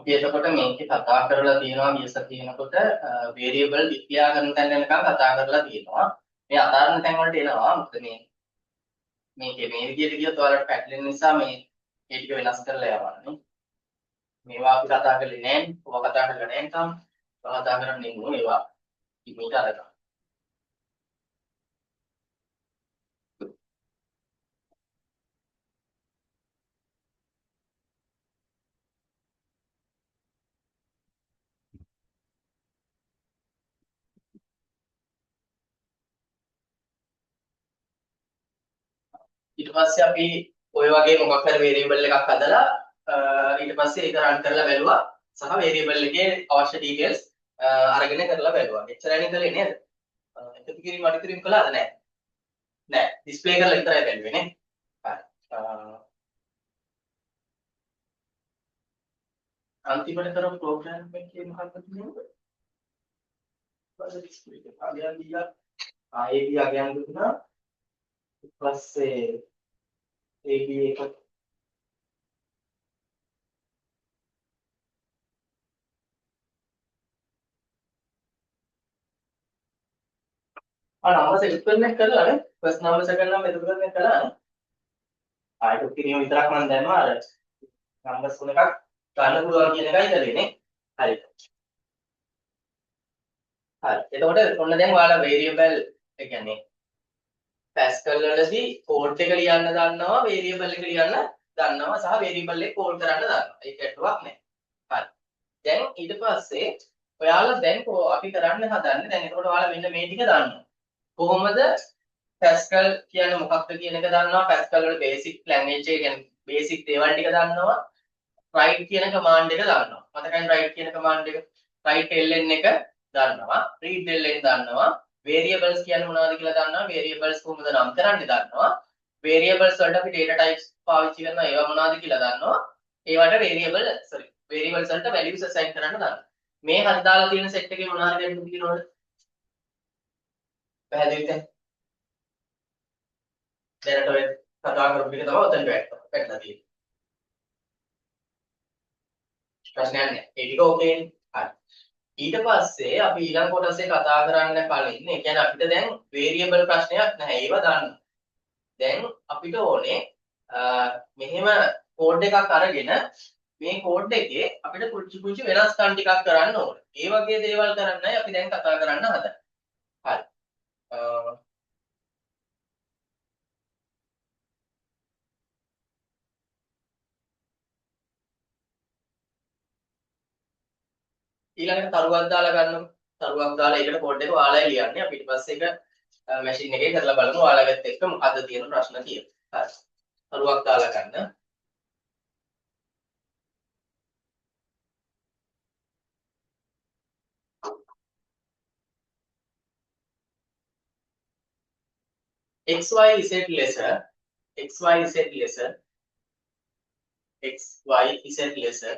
අපි එතකොට මේකේ කතා කරලා තියෙනවා වියස කියනකොට වේරියබල් විත්‍යා කරන තැන යනකම් කතා කරලා තියෙනවා. මේ අදාරණ තැන් වලට එනවා. මොකද මේකේ මේ විදිහට ගියොත් ඔයාලට පැටලෙන නිසා මේ ඒ ටික වෙනස් කරලා යවන්නේ. මේවා අපි කතා කරන්නේ නැහැ. ඔවා කතා කරලා නැහැ තාම. ඔවා කතා කරන්නේ නෙමෙයි මේවා. ඉමේට අරගෙන. ඊට පස්සේ අපි ඔය වගේ මොකක් හරි වේරියබල් එකක් හදලා ඊට පස්සේ ඒක රන් කරලා බැලුවා සහ වේරියබල් එකේ අවශ්‍ය ඩීටේල්ස් අරගෙන කරලා බැලුවා. එච්චරයි කළේ නේද? එකතු කිරීම අඩු කිරීම කළාද නැහැ? නැහැ. ඩිස්ප්ලේ කරලා විතරයි බැලුවේ නේ. හරි. අන්තිමට කරපු ප්‍රෝග්‍රෑම් එකේ මොකක්ද කියන්නේ? ඩිස්ප්ලේ එක අගයන් දීලා ආයේ අගයන් දුන්නා. ඊට පස්සේ AB එක numbers experiment කරලා නේ first number second number experiment කළා නේ ආයෙත් කිරීම විතරක් මම දන්නවා අර numbers තුනක් ගන්න පුළුවන් කියන එකයි කරේ නේ හරි එතකොට ඔන්න දැන් ඔයාලා variable ඒ කියන්නේ Pascal වලදී code එක ලියන්න දන්නවා variable එක ලියන්න දන්නවා සහ variable එක call කරන්න දන්නවා ඒක ඇටුවක් නෑ හරි දැන් ඊට පස්සේ ඔයාලා දැන් අපි කරන්න හදන්නේ දැන් එතකොට ඔයාලා මෙන්න මේ ටික දන්නවා කොහොමද Pascal කියන්නේ මොකක්ද කියන එක දන්නවා Pascal වල basic language එක කියන්නේ basic දේවල් ටික දන්නවා write කියන command එක දන්නවා මතකයි write කියන command එක write ln එක දන්නවා read ln දන්නවා variables කියන්නේ මොනවද කියලා දන්නවා variables කොහොමද නම් කරන්නේ දන්නවා variables වලට අපි data types පාවිච්චි කරනවා ඒවා මොනවද කියලා දන්නවා ඒවට variables වලට values assign කරන්න දන්නවා මේ හරි දාලා තියෙන set එකේ මොනවද දෙන්න කියනවද පැහැදිලිද දැනට ඔය කතා කරපු එක තමයි ඔතනට වැටලා තියෙන්නේ. ප්‍රශ්නයක් නෑ. ඒ ටික ඕකේ නේ. හරි. ඊට පස්සේ අපි ඊළඟ කොටසේ කතා කරන්න කලින් ඒ කියන්නේ අපිට දැන් variable ප්‍රශ්නයක් නැහැ. ඒව දන්න. දැන් අපිට ඕනේ මෙහෙම කෝඩ් එකක් අරගෙන මේ කෝඩ් එකේ අපිට පුංචි වෙනස්කම් ටිකක් කරන්න ඕනේ. ඒ වගේ දේවල් කරන්නයි අපි දැන් කතා කරන්න හදන්නේ. හරි. ඊළඟට තරුවක් දාලා ගන්නකො. තරුවක් දාලා ඒකට කෝඩ් එක ඔයාලයි ලියන්නේ. අපි ඊට පස්සේ ඒක මැෂින් එකේ කරලා බලමු ඔයාලගෙත් එක්ක මොකද්ද තියෙන ප්‍රශ්න කියලා. හරි. තරුවක් දාලා ගන්න. xy z lesser xy z lesser xy z lesser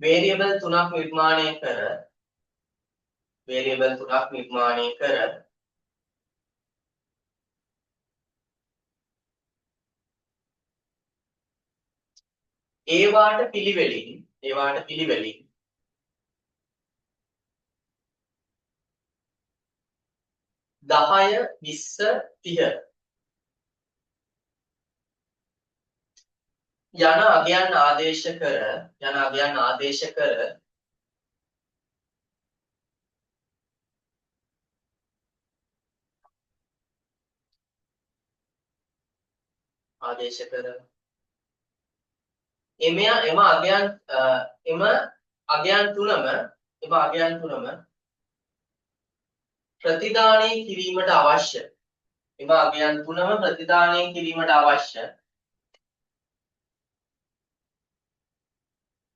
variable තුනක් නිර්මාණය කර variable තුනක් නිර්මාණය කර ඒවාට පිළිවෙලින් 10 20 30 යන අගයන් ආදේශ කර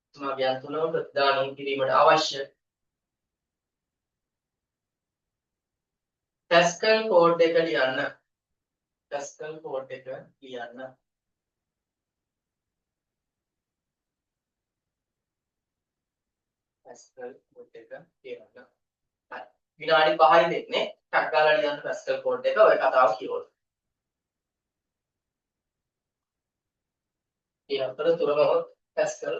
එම අගයන් තුනම ප්‍රතිදානය කිරීමට අවශ්‍ය Pascal code එක ලියන්න Pascal code එක ලියන්න Pascal code එක ලියන්න හරි විනාඩි 5යි දෙන්නේ ටක් ගාලා ලියන්න Pascal code එක ඔය කතාව කියවන්න ඒ අතරතුරම පැස්කල්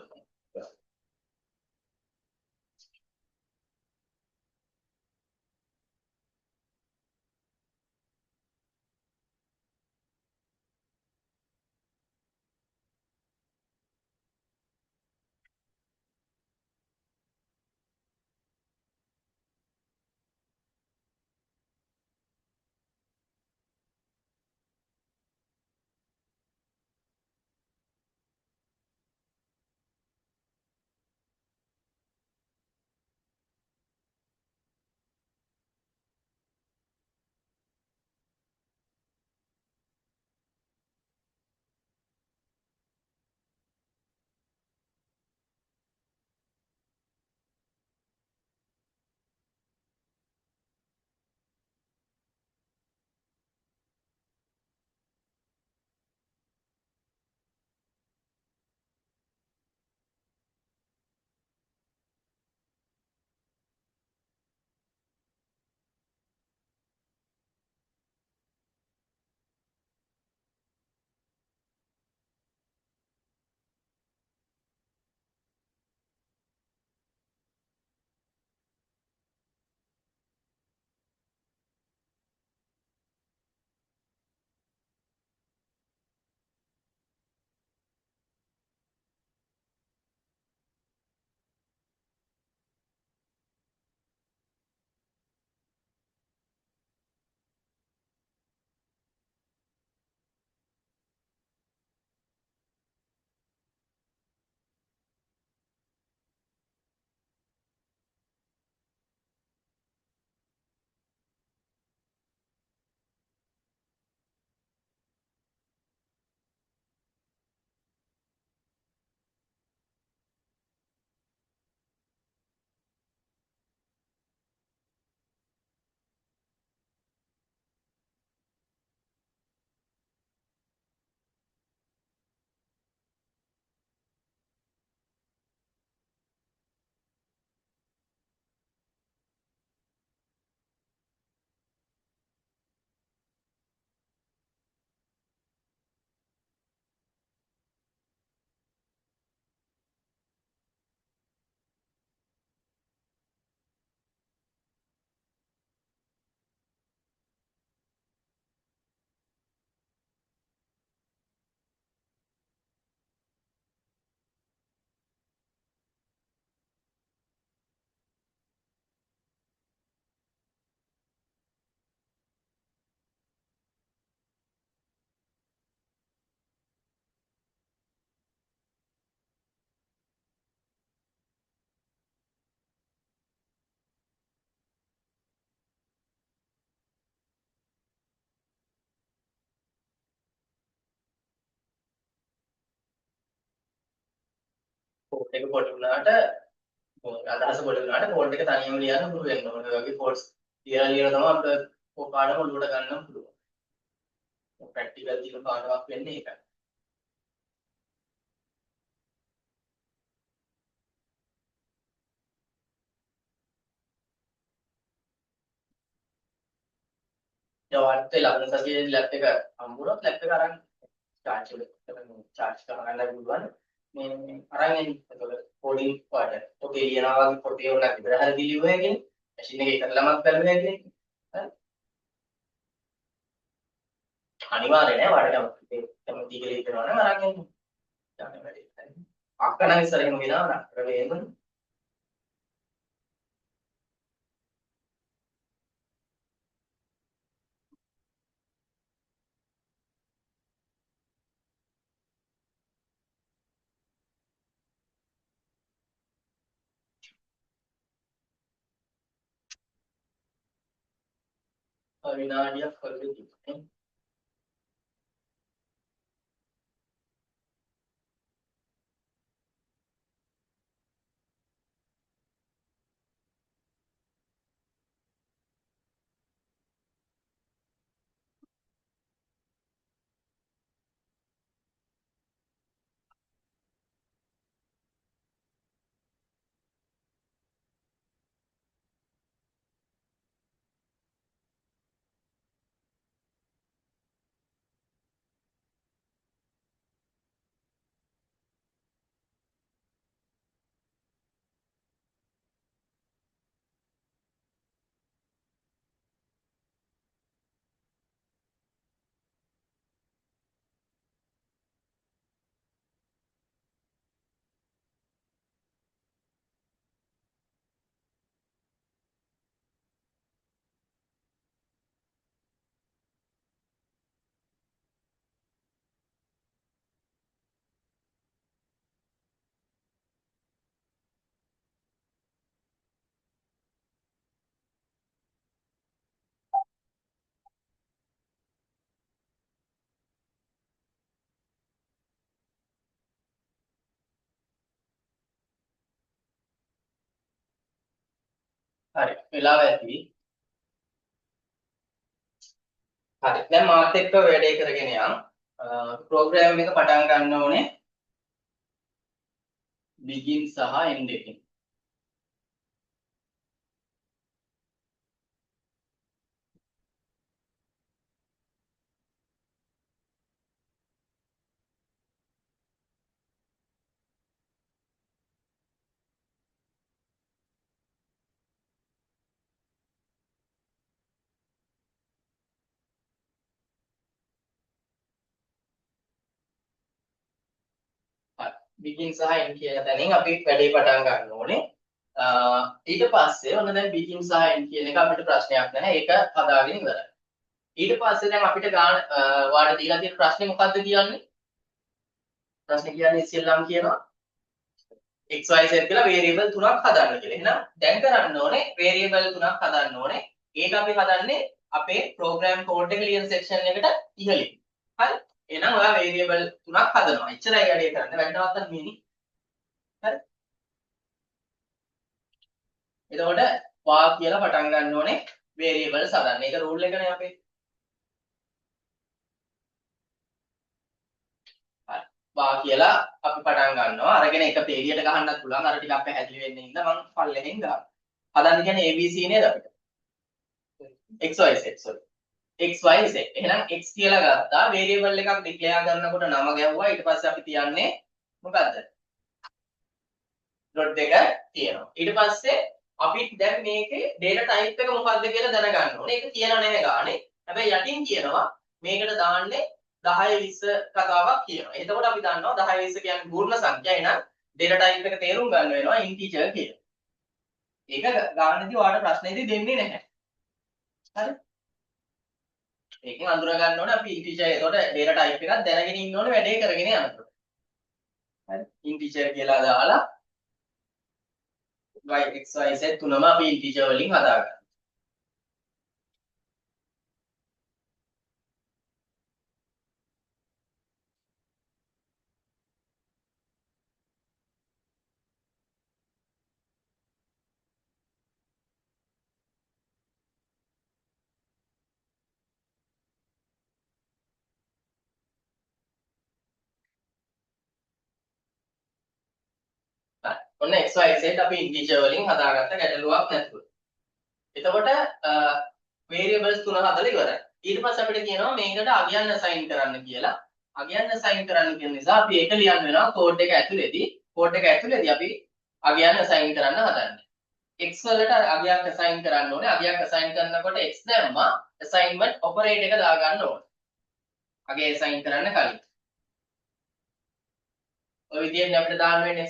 කෝඩ් එක පොඩි වුණාට අදහස පොඩි වුණාට කෝඩ් එක තනියම ලියන්න පුළුවන් වෙන්න ඕනේ. ඒ වගේ කෝඩ්ස් ලියලා ලියලා තමයි අපිට පාඩම ඔලුවට ගන්න පුළුවන්. ප්‍රැක්ටිකල් තියෙන පාඩමක් වෙන්නේ ඒකයි. ජවාත් ලබන සතියේ ලැබ් එක හම්බුනොත් ලැබ් එක අරන් චාර්ජ් චාර්ජ් කරගන්න පුළුවන්. මේ අරන් එන්න. එතකොට කෝඩින් පාඩ. ඔකේ ලියනවා වගේ පොතේ උනක් විතර හරි දිලිවුවා කියන්නේ. මැෂින් එකේ කරලමක් කරනවා කියන්නේ. අනිවාර්ය නෑ වාට කැමති කියලා හිතනවා නම් අරන් එන්න. යන්න වැඩි. අක්කනම් ඉස්සරහින් ගෙනාවා නම් අර වේම විනාඩියක් වගේ තිබුණේ. හරි වෙලාව ඇති. හරි දැන් මාත් එක්ක වැඩේ කරගෙන යන්න. ප්‍රෝග්‍රෑම් එක පටන් ගන්න ඕනේ begin සහ end එකෙන්. හරි begin සහ end කියන තැනින් අපි වැඩේ පටන් ගන්න ඕනේ. ඊට පස්සේ ඔන්න දැන් begin සහ end කියන එක අපිට ප්‍රශ්නයක් නැහැ. ඒක හදාගෙන ඉවරයි. ඊට පස්සේ දැන් අපිට ගාන වාට දීලා තියෙන ප්‍රශ්නේ මොකද්ද කියන්නේ? ප්‍රශ්නේ කියන්නේ ඉස්සෙල්ලාම කියනවා x y z කියලා variable තුනක් හදන්න කියලා. එහෙනම් දැන් කරන්න ඕනේ variable තුනක් හදන්න ඕනේ. ඒක අපි හදන්නේ අපේ program code එක ලියන section එකට ඉහළින්. හරි? එහෙනම් ඔයා variable තුනක් හදනවා. එච්චරයි වැඩේ කරන්න. වැඩ නවත්තන්න මෙහෙනි. හරි? එතකොට වා කියලා පටන් ගන්න ඕනේ variables හදන්න. ඒක rule එකනේ අපේ. වා කියලා අපි පටන් ගන්නවා. අරගෙන එක පේලියට ගහන්නත් පුළුවන්. අර ටිකක් පැහැදිලි වෙන්න ඉන්න මම පල්ලෙහෙන් ගන්නවා. හදන්න කියන්නේ ABC නේද අපිට? XYZ sorry. XYZ. එහෙනම් x කියලා ගත්තා. variable එකක් declare කරනකොට නම ගැහුවා. ඊට පස්සේ අපි තියන්නේ මොකද්ද? dot දෙක තියෙනවා. ඊට පස්සේ අපි දැන් මේකේ data type එක මොකද්ද කියලා දැනගන්න ඕනේ. ඒක කියනවා නෙමෙයි ගානේ. හැබැයි යටින් කියනවා මේකට දාන්නේ 10 20 කතාවක් කියනවා. එතකොට අපි දන්නවා 10 20 කියන්නේ පූර්ණ සංඛ්‍යා. එහෙනම් data type එක තේරුම් ගන්න වෙනවා integer කියලා. ඒක ගානේදී ඔයාලට ප්‍රශ්නේදී දෙන්නේ නැහැ. හරි? ඒකෙන් අඳුර ගන්න ඕනේ අපි integer. එතකොට data type එකක් දැනගෙන ඉන්න ඕනේ වැඩේ කරගෙන යනකොට. හරි? integer කියලා දාලා x y z තුනම අපි integer වලින් හදාගන්නවා. ඔන්න x y z අපි integer වලින් හදාගත්ත ගැටලුවක් නැතුව. එතකොට variables තුන හදලා ඉවරයි. ඊට පස්සේ අපිට කියනවා මේකට අගයන් assign කරන්න කියලා. අගයන් assign කරන්න කියන නිසා අපි ඒක ලියන්න වෙනවා code එක ඇතුලේදී. code එක ඇතුලේදී අපි අගයන් assign කරන්න හදන්නේ. x වලට අගයක් assign කරන්න ඕනේ. අගයක් assign කරනකොට x දැම්මා assignment operator එක දාගන්න ඕනේ. අගය assign කරන්න කලින්. ඔය විදිහට අපිට දාන්න වෙන්නේ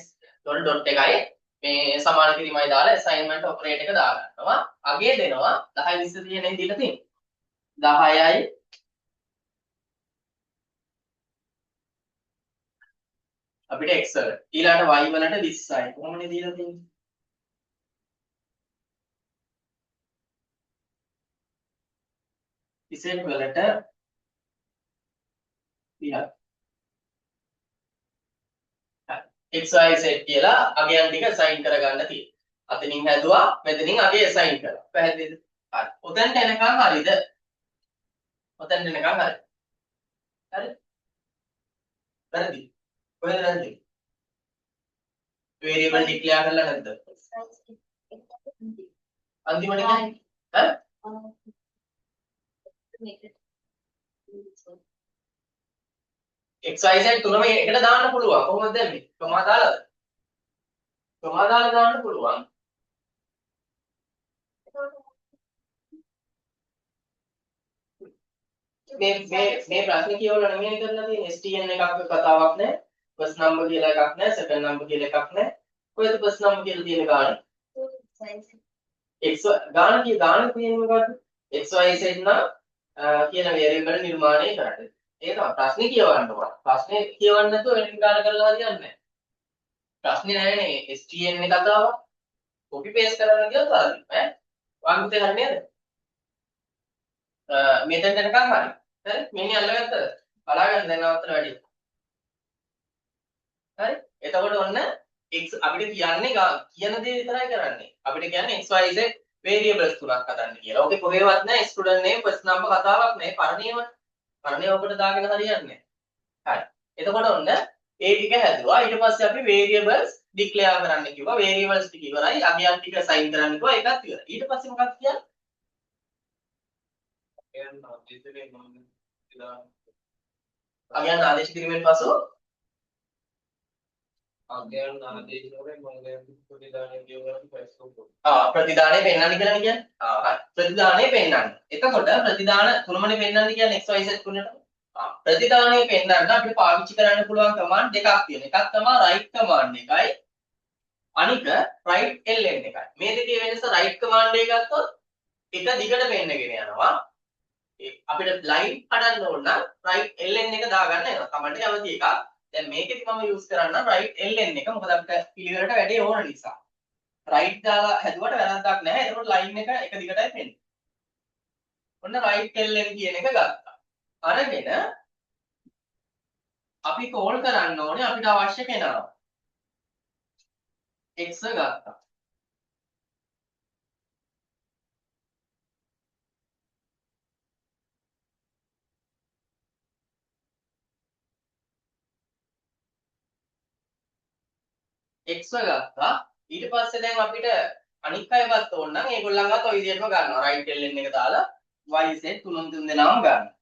dot එකයි මේ සමාන කිරීමයි දාලා assignment operator එක දාගන්නවා. අගය දෙනවා 10 20 තියෙන දීලා තියෙනවා. 10යි අපිට x වල ඊළඟට y වලට 20යි. කොහොමද දීලා තියෙන්නේ? z වලට 30යි. XY Z කියලා අගයන් ටික assign කරගන්න තියෙනවා. අතනින් හැදුවා මෙතනින් අගය assign කරා. පැහැදිලිද? හරි. ඔතනට එනකන් හරියද? ඔතනට එනකන් හරි. හරි? වැරදි. කොහෙද වැරදි? variable declare කරලා නැද්ද? අන්තිමට ඈ? XYZ තුනම එකට දාන්න පුළුවන්. කොහොමද දැම්මේ? කොමා දාලාද? කොමා දාලා දාන්න පුළුවන්. මේ ප්‍රශ්නේ කියවලා නෙමෙයි කරලා තියෙන්නේ. STN එකක් කතාවක් නැහැ. first number කියලා එකක් නැහැ. second number කියලා එකක් නැහැ. කොහෙද first number කියලා තියෙන ගාන? x ගාන කියන්නේ මොකද්ද? XYZ නම් කියන variable නිර්මාණය කරන්නේ. ඒක තමයි ප්‍රශ්නේ කියවන්න ඕන. ප්‍රශ්නේ කියවන්න නැතුව වෙන ගාන කරලා හරියන්නේ නැහැ. ප්‍රශ්නේ නැහැනේ STN එක කතාවක්. copy paste කරන්න ගියොත් හරි ඈ. වාග්විතේ හරි නේද? මෙතෙන් දෙනකන් හරි. හරි? මෙන්න අල්ලගත්තද? බලාගන්න දැන් නවත්තන වැඩි. හරි? එතකොට ඔන්න x අපිට කියන්නේ කියන දේ විතරයි කරන්නේ. අපිට කියන්නේ xyz variables තුනක් හදන්න කියලා. ඕකේ කොහෙවත් නැහැ student name first number කතාවක් නැහැ. පරණේම. පරණේ ඔබට දාගෙන හරියන්නේ නැහැ. හරි. එතකොට ඔන්න ඒ ටික හැදුවා. ඊට පස්සේ අපි variables declare කරන්න කිව්වා. variables ටික ඉවරයි. අගයන් ටික assign කරන්න කිව්වා. ඒකත් ඉවරයි. ඊට පස්සේ මොකක්ද කියන්නේ? අගයන් ආදේශ කිරීමෙන් පසු ප්‍රතිදානය පෙන්වන්න කියලා කියන්නේ. හරි. ප්‍රතිදානය පෙන්වන්න. එතකොට ප්‍රතිදාන තුනමනේ පෙන්වන්න කියන්නේ XYZ තුනට. ප්‍රතිදානය පෙන්වන්න අපිට පාවිච්චි කරන්න පුළුවන් කමාන්ඩ් දෙකක් තියෙනවා. එකක් තමයි write command එකයි. අනික write ln එකයි. මේ දෙකේ වෙනස write command එක ගත්තොත් එක දිගට පෙන්නගෙන යනවා. අපිට line හදන්න ඕන නම් write ln එක දාගන්න වෙනවා. command එක අවදි එකක්. දැන් මේකෙදි මම use කරන්න write ln එක. මොකද අපිට පිළිවෙලට වැඩේ ඕන නිසා. write දාලා හැදුවට වැරද්දක් නැහැ. ඒකෝට line එක එක දිගටයි පෙන්නේ. ඔන්න write ln කියන එක ගත්තා. අරගෙන අපි කෝල් කරන්න ඕනේ අපිට අවශ්‍ය කෙනාව. x ගත්තා. x ගත්තා. ඊට පස්සේ දැන් අපිට අනික් අය ගත්ත ඕන නම් ඒගොල්ලන්වත් ඔය විදිහටම ගන්නවා. right ln එක දාලා y z තුන් දෙනාම ගන්න.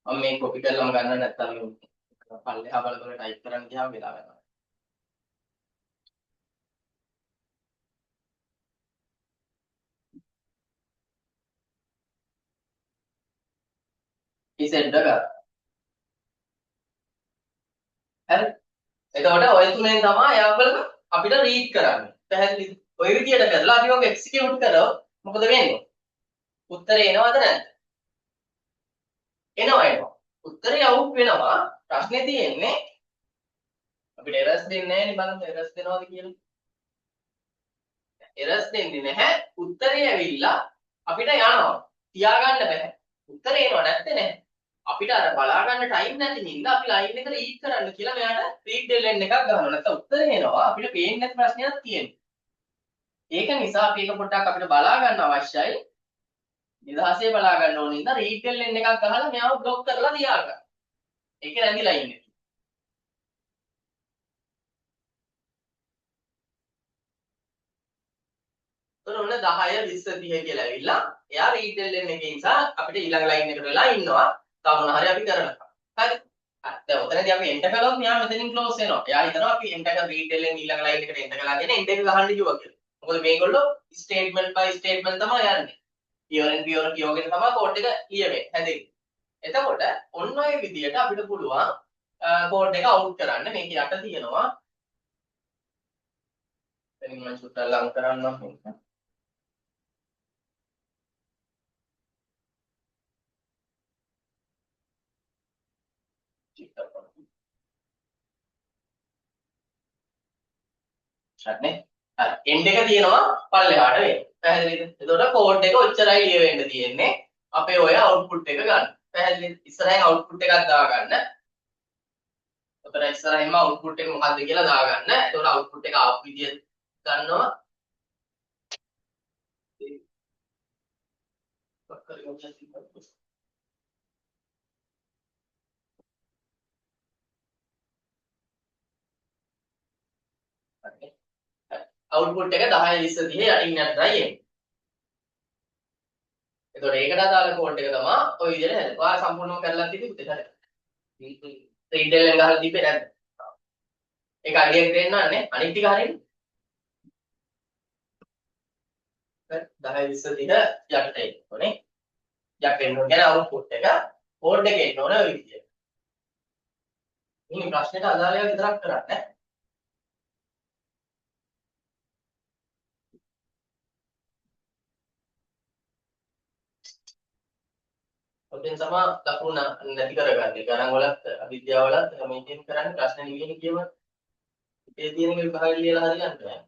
මම මේ කොපි කරලාම ගන්න නැත්නම් පල්ලෙහා බලලා ටයිප් කරන්න ගියාම වෙලා යනවා. ඉසෙන්ඩ් ගන්න. හරි. එතකොට ඔය තුනෙන් තමයි යාපලක අපිට රීඩ් කරන්නේ. පැහැදිලිද? ඔය විදියට කරලා අපි ඔක එක්සිකියුට් කරොත් මොකද වෙන්නේ? උත්තරේ එනවද නැද්ද? එනවා. උත්තරේ අවුට් වෙනවා. ප්‍රශ්නේ තියෙන්නේ අපිට එරර්ස් දෙන්නේ නැහැ නේ බලන්න එරර්ස් දෙනවද කියලා. එරර්ස් දෙන්නේ නැහැ. උත්තරේ ඇවිල්ලා අපිට යනවා. තියාගන්න බෑ. උත්තරේ එනවා නැත්තේ නැහැ. අපිට අර බලා ගන්න ටයිම් නැති හින්දා අපි ලයින් එක රීඩ් කරන්න කියලා මෙයාට රීඩ් ln එකක් ගන්නවා. නැත්නම් උත්තරේ එනවා. අපිට පේන්නේ නැති ප්‍රශ්නයක් තියෙනවා. ඒක නිසා අපි එක පොඩ්ඩක් අපිට බලා ගන්න අවශ්‍යයි. නිදහසේ බලා ගන්න ඕන නිසා රීඩ් ln එකක් ගහලා මෙයාව બ્લોක් කරලා තියාගන්න. ඒකේ රැඳිලා ඉන්නේ. ඔන්න 10 20 30 කියලා ඇවිල්ලා එයා රීඩ් ln එකේ නිසා අපිට ඊළඟ ලයින් එකට වෙලා ඉන්නවා. තව මොන හරි අපි කරනවා. හරි. දැන් ඔතනදී අපි එන්ටර් කළොත් මෙයා මෙතනින් ක්ලෝස් වෙනවා. එයා හිතනවා අපි එන්ටර් කරලා රීඩ් ln ඊළඟ ලයින් එකට එන්ටර් කළාගෙන එන්ටර් එක ගහන්න කිව්වා කියලා. මොකද මේගොල්ලෝ ස්ටේට්මන්ට් බයි ස්ටේට්මන්ට් තමයි යන්නේ. පියවරෙන් පියවර කියවගෙන තමයි කෝඩ් එක ලියවෙන්නේ. හැදෙන්නේ. එතකොට ඔන්න ඔය විදියට අපිට පුළුවන් කෝඩ් එක අවුට් කරන්න. මේක යට තියෙනවා. එතනින් මම සුට්ටක් ලං කරන්නම් මේක. හරිනේ. හරි. end එක තියෙනවා පල්ලෙහාට වෙන්න. පැහැදිලිද? එතකොට කෝඩ් එක ඔච්චරයි ලියවෙන්න තියෙන්නේ. අපේ ඔය output එක ගන්න. පැහැදිලිද? ඉස්සරහින් output එකක් දාගන්න. ඔතන ඉස්සරහින්ම output එක මොකක්ද කියලා දාගන්න. එතකොට output එක ආපු විදිය ගන්නවා. output එක 10 20 30 යටින් යටටයි එන්නේ. එතකොට ඒකට අදාළ කෝඩ් එක තමයි ඔය විදිහට හැදෙන්නේ. ඔයා සම්පූර්ණව කරලා තිබ්බේ පුතේ හරියට. රීඩ් එකෙන් ගහලා තිබ්බේ නැද්ද? ඒක අඩියක් දෙන්නන්නේ අනිත් ටික හරියන්නේ. 10 20 30 යටට එන්නේ. යට එන්න ඕන කියන්නේ output එක කෝඩ් එකේ එන්න ඕන ඔය විදිහට. මේ ප්‍රශ්නෙට අදාළ ඒවා විතරක් කරන්නේ. ඔතෙන් තමයි ලකුණ නැති කරගන්නේ. ගණන් වලත් අවිද්‍යාව වලත් මේකෙන් කරන්නේ ප්‍රශ්න නිවීම කියම ඉතේ තියෙන විභාගය ලියලා හරියන්නේ නැහැ.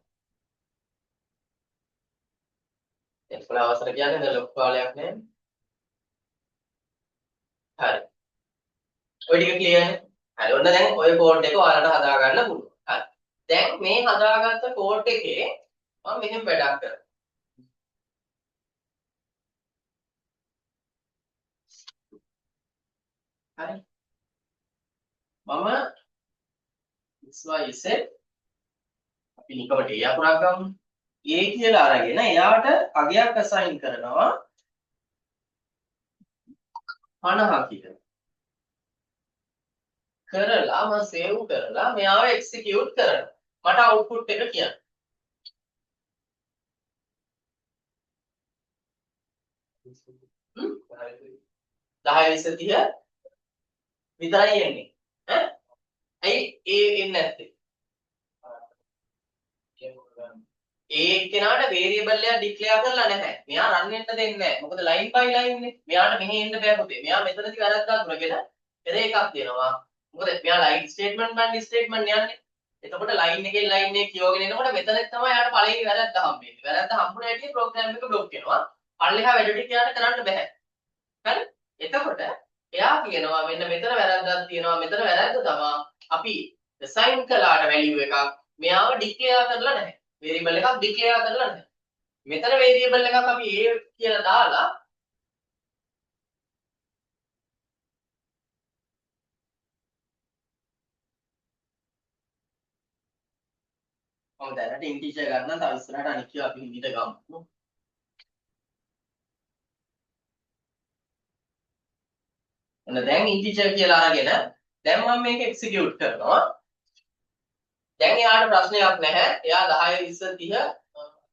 එතකොට අවසර කියන්නේ නේද ලොකු කාලයක් නේ. හරි. ඔය ටික ක්ලියර් නේ. හරි. ඔන්න දැන් ඔය කෝඩ් එක ඔයාලට හදා ගන්න පුළුවන්. හරි. දැන් මේ හදාගත්ත කෝඩ් එකේ මම මෙහෙම වැඩක් කරනවා. හරි. මම xyz අපි නිකමට a අකුරක් ගමු. a කියලා අරගෙන එයාට අගයක් assign කරනවා 50 කියලා. කරලා මම සේව් කරලා මෙයාව එක්සිකියුට් කරනවා. මට අවුට්පුට් එක කියන්න. හ්ම් 10 20 30 විතරයි එන්නේ. ඈ ඇයි ඒ එන්නේ නැත්තේ? ඒ එක්කෙනාට වේරියබල් එකක් ඩික්ලෙයාර් කරලා නැහැ. මෙයා රන් වෙන්න දෙන්නේ නැහැ. මොකද ලයින් බයි ලයින් නේ. මෙයාට මෙහෙ එන්න බෑ පුතේ. මෙයා මෙතනදී වැරද්දක් කරගෙන පෙර එකක් දෙනවා. මොකද මෙයා ලයින් ස්ටේට්මන්ට් බන් ස්ටේට්මන්ට් යන්නේ. එතකොට ලයින් එකෙන් ලයින් එක කියවගෙන එනකොට මෙතනදී තමයි යාට පළවෙනි වැරද්ද හම්බෙන්නේ. වැරද්ද හම්බුන හැටි ප්‍රෝග්‍රෑම් එක බ්ලොක් වෙනවා. පල්ලෙහා වැඩ ටික යාට කරන්න බෑ. හරි? එතකොට එයා කියනවා මෙන්න මෙතන වැරද්දක් තියෙනවා. මෙතන වැරද්ද තමයි අපි assign කළාට value එකක් මෙයාව ඩික්ලෙයාර් කරලා නැහැ. variable එකක් ඩික්ලෙයාර් කරලා නැහැ. මෙතන variable එකක් අපි a කියලා දාලා මම දැනට ඉන්ටිජර් ගන්න තව ඉස්සරහට අනිත් ඒවා අපි හිමිට ගමු. ඔන්න දැන් ඉන්ටිජර් කියලා අරගෙන දැන් මම මේක එක්සිකියුට් කරනවා. දැන් එයාට ප්‍රශ්නයක් නැහැ. එයා 10 20 30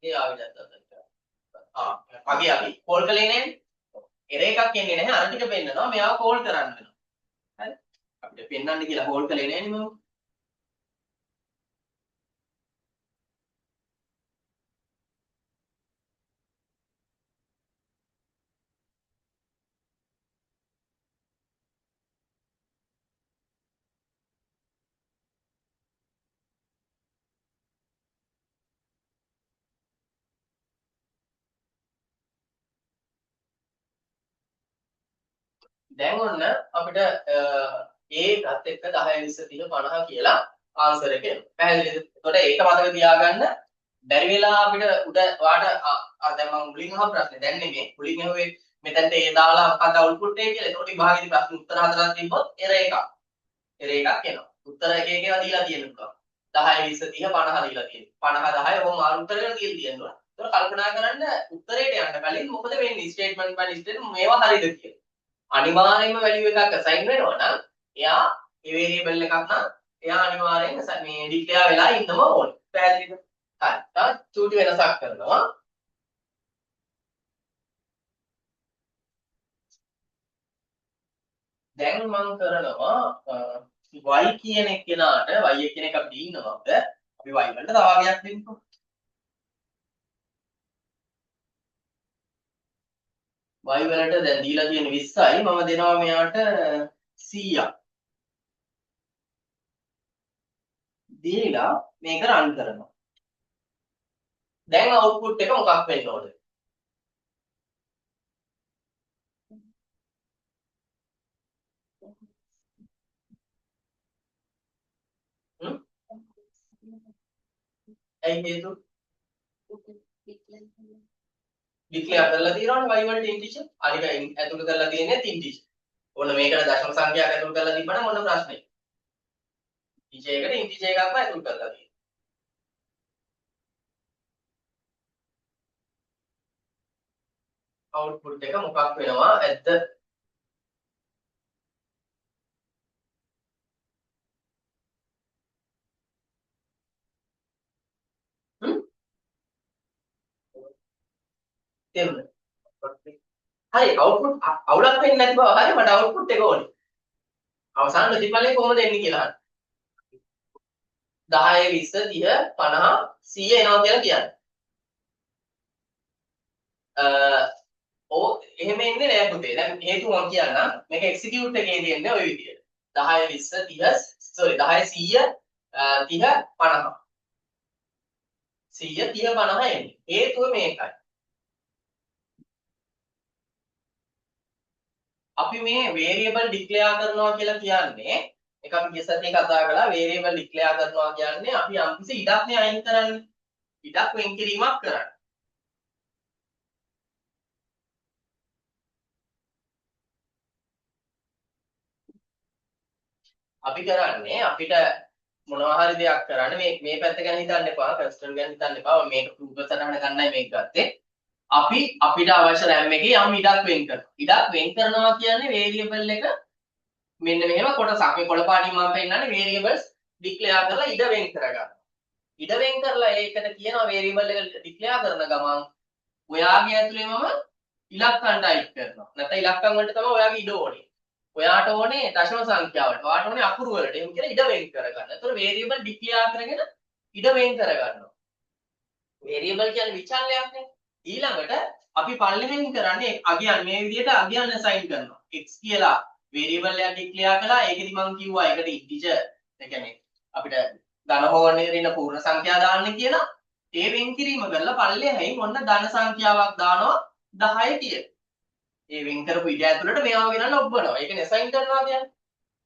ඒ ආවිදත් අගේ අපි කෝල් කළේ නෑනේ. එර එකක් එන්නේ නැහැ. අර ටික පෙන්නනවා. මෙයාව කෝල් කරන්න වෙනවා. හරි. අපිට පෙන්නන්න කියලා කෝල් කළේ නෑනේ මම. දැන් ඔන්න අපිට ඒකත් එක්ක 10 20 30 50 කියලා ආන්සර් එක එනවා. පැහැදිලිද? එතකොට ඒක මතක තියාගන්න බැරි වෙලා අපිට උඩ ඔයාට දැන් මම මුලින් අහපු ප්‍රශ්නේ දැන් නෙමෙයි. මුලින් අහුවේ මෙතනට ඒ දාලා මොකක්ද අවුට්පුට් එක කියලා. එතකොට විභාගයේදී ප්‍රශ්න උත්තර හතරක් තිබ්බොත් එර එකක්. එර එකක් එනවා. උත්තර එක එක ඒවා දීලා තියෙනවා. 10 20 30 50 දීලා තියෙනවා. 50 10 ඔහොම මාරු උත්තර කරලා තියෙනවා. එතකොට කල්පනා කරන්න උත්තරේට යන්න කලින් මොකද වෙන්නේ? ස්ටේට්මන්ට් බයි ස්ටේට්මන්ට් මේවා හරියද කියලා. අනිවාර්යයෙන්ම වැලියු එකක් assign වෙනවා නම් එයා ඒ variable එකක් නම් එයා අනිවාර්යෙන් මේ ඩික්ලෙයාර් වෙලා ඉන්නම ඕනේ. පැහැදිලිද? හරි. තවත් චූටි වෙනසක් කරනවා. දැන් මම කරනවා y කියන එක්කෙනාට y එක්කෙනෙක් අපිට ඉන්නවද? අපි y වලට තව වගයක් දෙන්නකො. y වලට දැන් දීලා තියෙන 20යි මම දෙනවා මෙයාට 100ක්. දීලා මේක රන් කරනවා. දැන් අවුට්පුට් එක මොකක් වෙන්න ඕනද? ඇයි හේතුව? ඩික්ලෙයාර් කරලා තියෙනවනේ y වලට ඉන්ටිජර්. අනික ඇතුළු කරලා තියෙන්නේ ඉන්ටිජර්. ඔන්න මේකට දශම සංඛ්‍යාවක් ඇතුළු කරලා තිබ්බනම් මොන ප්‍රශ්නේ? ඉන්ටිජර් එකට ඉන්ටිජර් එකක්ම ඇතුළු කරලා තියෙනවා. අවුට්පුට් එක මොකක් වෙනවා? ඇත්ත තේරුණා? හරි අවුට්පුට් අවුලක් වෙන්නේ නැති බව හරි මට අවුට්පුට් එක ඕනේ. අවසාන ප්‍රතිඵලය කොහොමද එන්නේ කියලා අහන්න. 10 20 30 50 100 එනවා කියලා කියන්නේ. එහෙම එන්නේ නෑ පුතේ. දැන් හේතුව මම කියන්නම්. මේක එක්සිකියුට් එකේ දෙන්නේ ওই විදියට. 10 20 30 sorry 10 100 30 50. 100 30 50 එන්නේ. හේතුව මේකයි. අපි මේ variable declare කරනවා කියලා කියන්නේ ඒක අපි ඉස්සරදී කතා කළා variable declare කරනවා කියන්නේ අපි යම්කිසි ඉඩක් නේ අයින් කරන්නේ. ඉඩක් වෙන් කිරීමක් කරන්නේ. අපි කරන්නේ අපිට මොනවා හරි දෙයක් කරන්න මේ පැත්ත ගැන හිතන්න එපා කස්ටමර් ගැන හිතන්න එපා මේක ප්‍රූෆ් සටහන ගන්නයි මේක ගත්තේ අපි අපිට අවශ්‍ය RAM එකේ යම් ඉඩක් වෙන් කරනවා ඉඩක් වෙන් කරනවා කියන්නේ variable එක මෙන්න මෙහෙම කොටසක් මේ කොළ පාටින් මම පෙන්නන්නේ variables declare කරලා ඉඩ වෙන් කරගන්න ඉඩ වෙන් කරලා ඒකට කියනවා variable එක declare කරන ගමන් ඔයාගේ ඇතුළේමම ඉලක්කම් ටයිප් කරනවා නැත්නම් ඉලක්කම් වලට තමයි ඔයාගේ ඉඩ ඕනේ ඔයාට ඕනේ දශම සංඛ්‍යාවට. ඔයාට ඕනේ අකුරු වලට. එහෙම කියලා ඉඩ වෙන් කරගන්න. ඒතකොට variable declare කරගෙන ඉඩ වෙන් කරගන්නවා. variable කියන්නේ විචල්යයක් නේ. ඊළඟට අපි පල්ලෙහෙන් කරන්නේ අගයන් මේ විදිහට අගයන් assign කරනවා. x කියලා variable එකක් declare කළා. ඒකෙදි මම කිව්වා ඒකට integer. ඒ කියන්නේ අපිට ධන හෝනේ ඉන්න පූර්ණ සංඛ්‍යා දාන්න කියලා. ඒ වෙන් කිරීම කරලා පල්ලෙහෙන් ඔන්න ධන සංඛ්‍යාවක් දානවා 10 කියලා. ඒ වෙන් කරපු ඉඩ ඇතුළට මේවා ගෙනල්ලා ඔබනවා. ඒකනේ assign කරනවා කියන්නේ.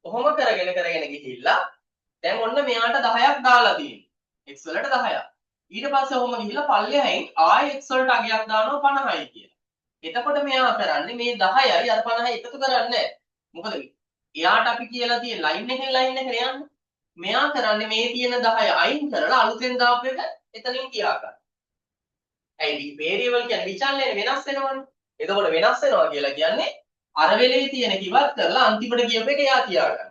කොහොම කරගෙන ගිහිල්ලා දැන් ඔන්න මෙයාට 10ක් දාලා තියෙනවා. x වලට 10ක්. ඊට පස්සේ ඔහොම ගිහිල්ලා පල්ලෙහායින් ආයෙ x වලට අගයක් දානවා 50යි කියලා. එතකොට මෙයා කරන්නේ මේ 10යි අර 50යි එකතු කරන්නේ නැහැ. මොකද එයාට අපි කියලා තියෙන ලයින් එකෙන් ලයින් එකට යන්න. මෙයා කරන්නේ මේ තියෙන 10 අයින් කරලා අලුතෙන් දාපු එක එතනින් තියා ගන්න. ඇයි variable කියන්නේ විචල්නේ වෙනස් වෙනවනේ. එතකොට වෙනස් වෙනවා කියලා කියන්නේ අර වෙලේ තියෙන කිවත් කරලා අන්තිමට කියපු එක යා තියාගන්න.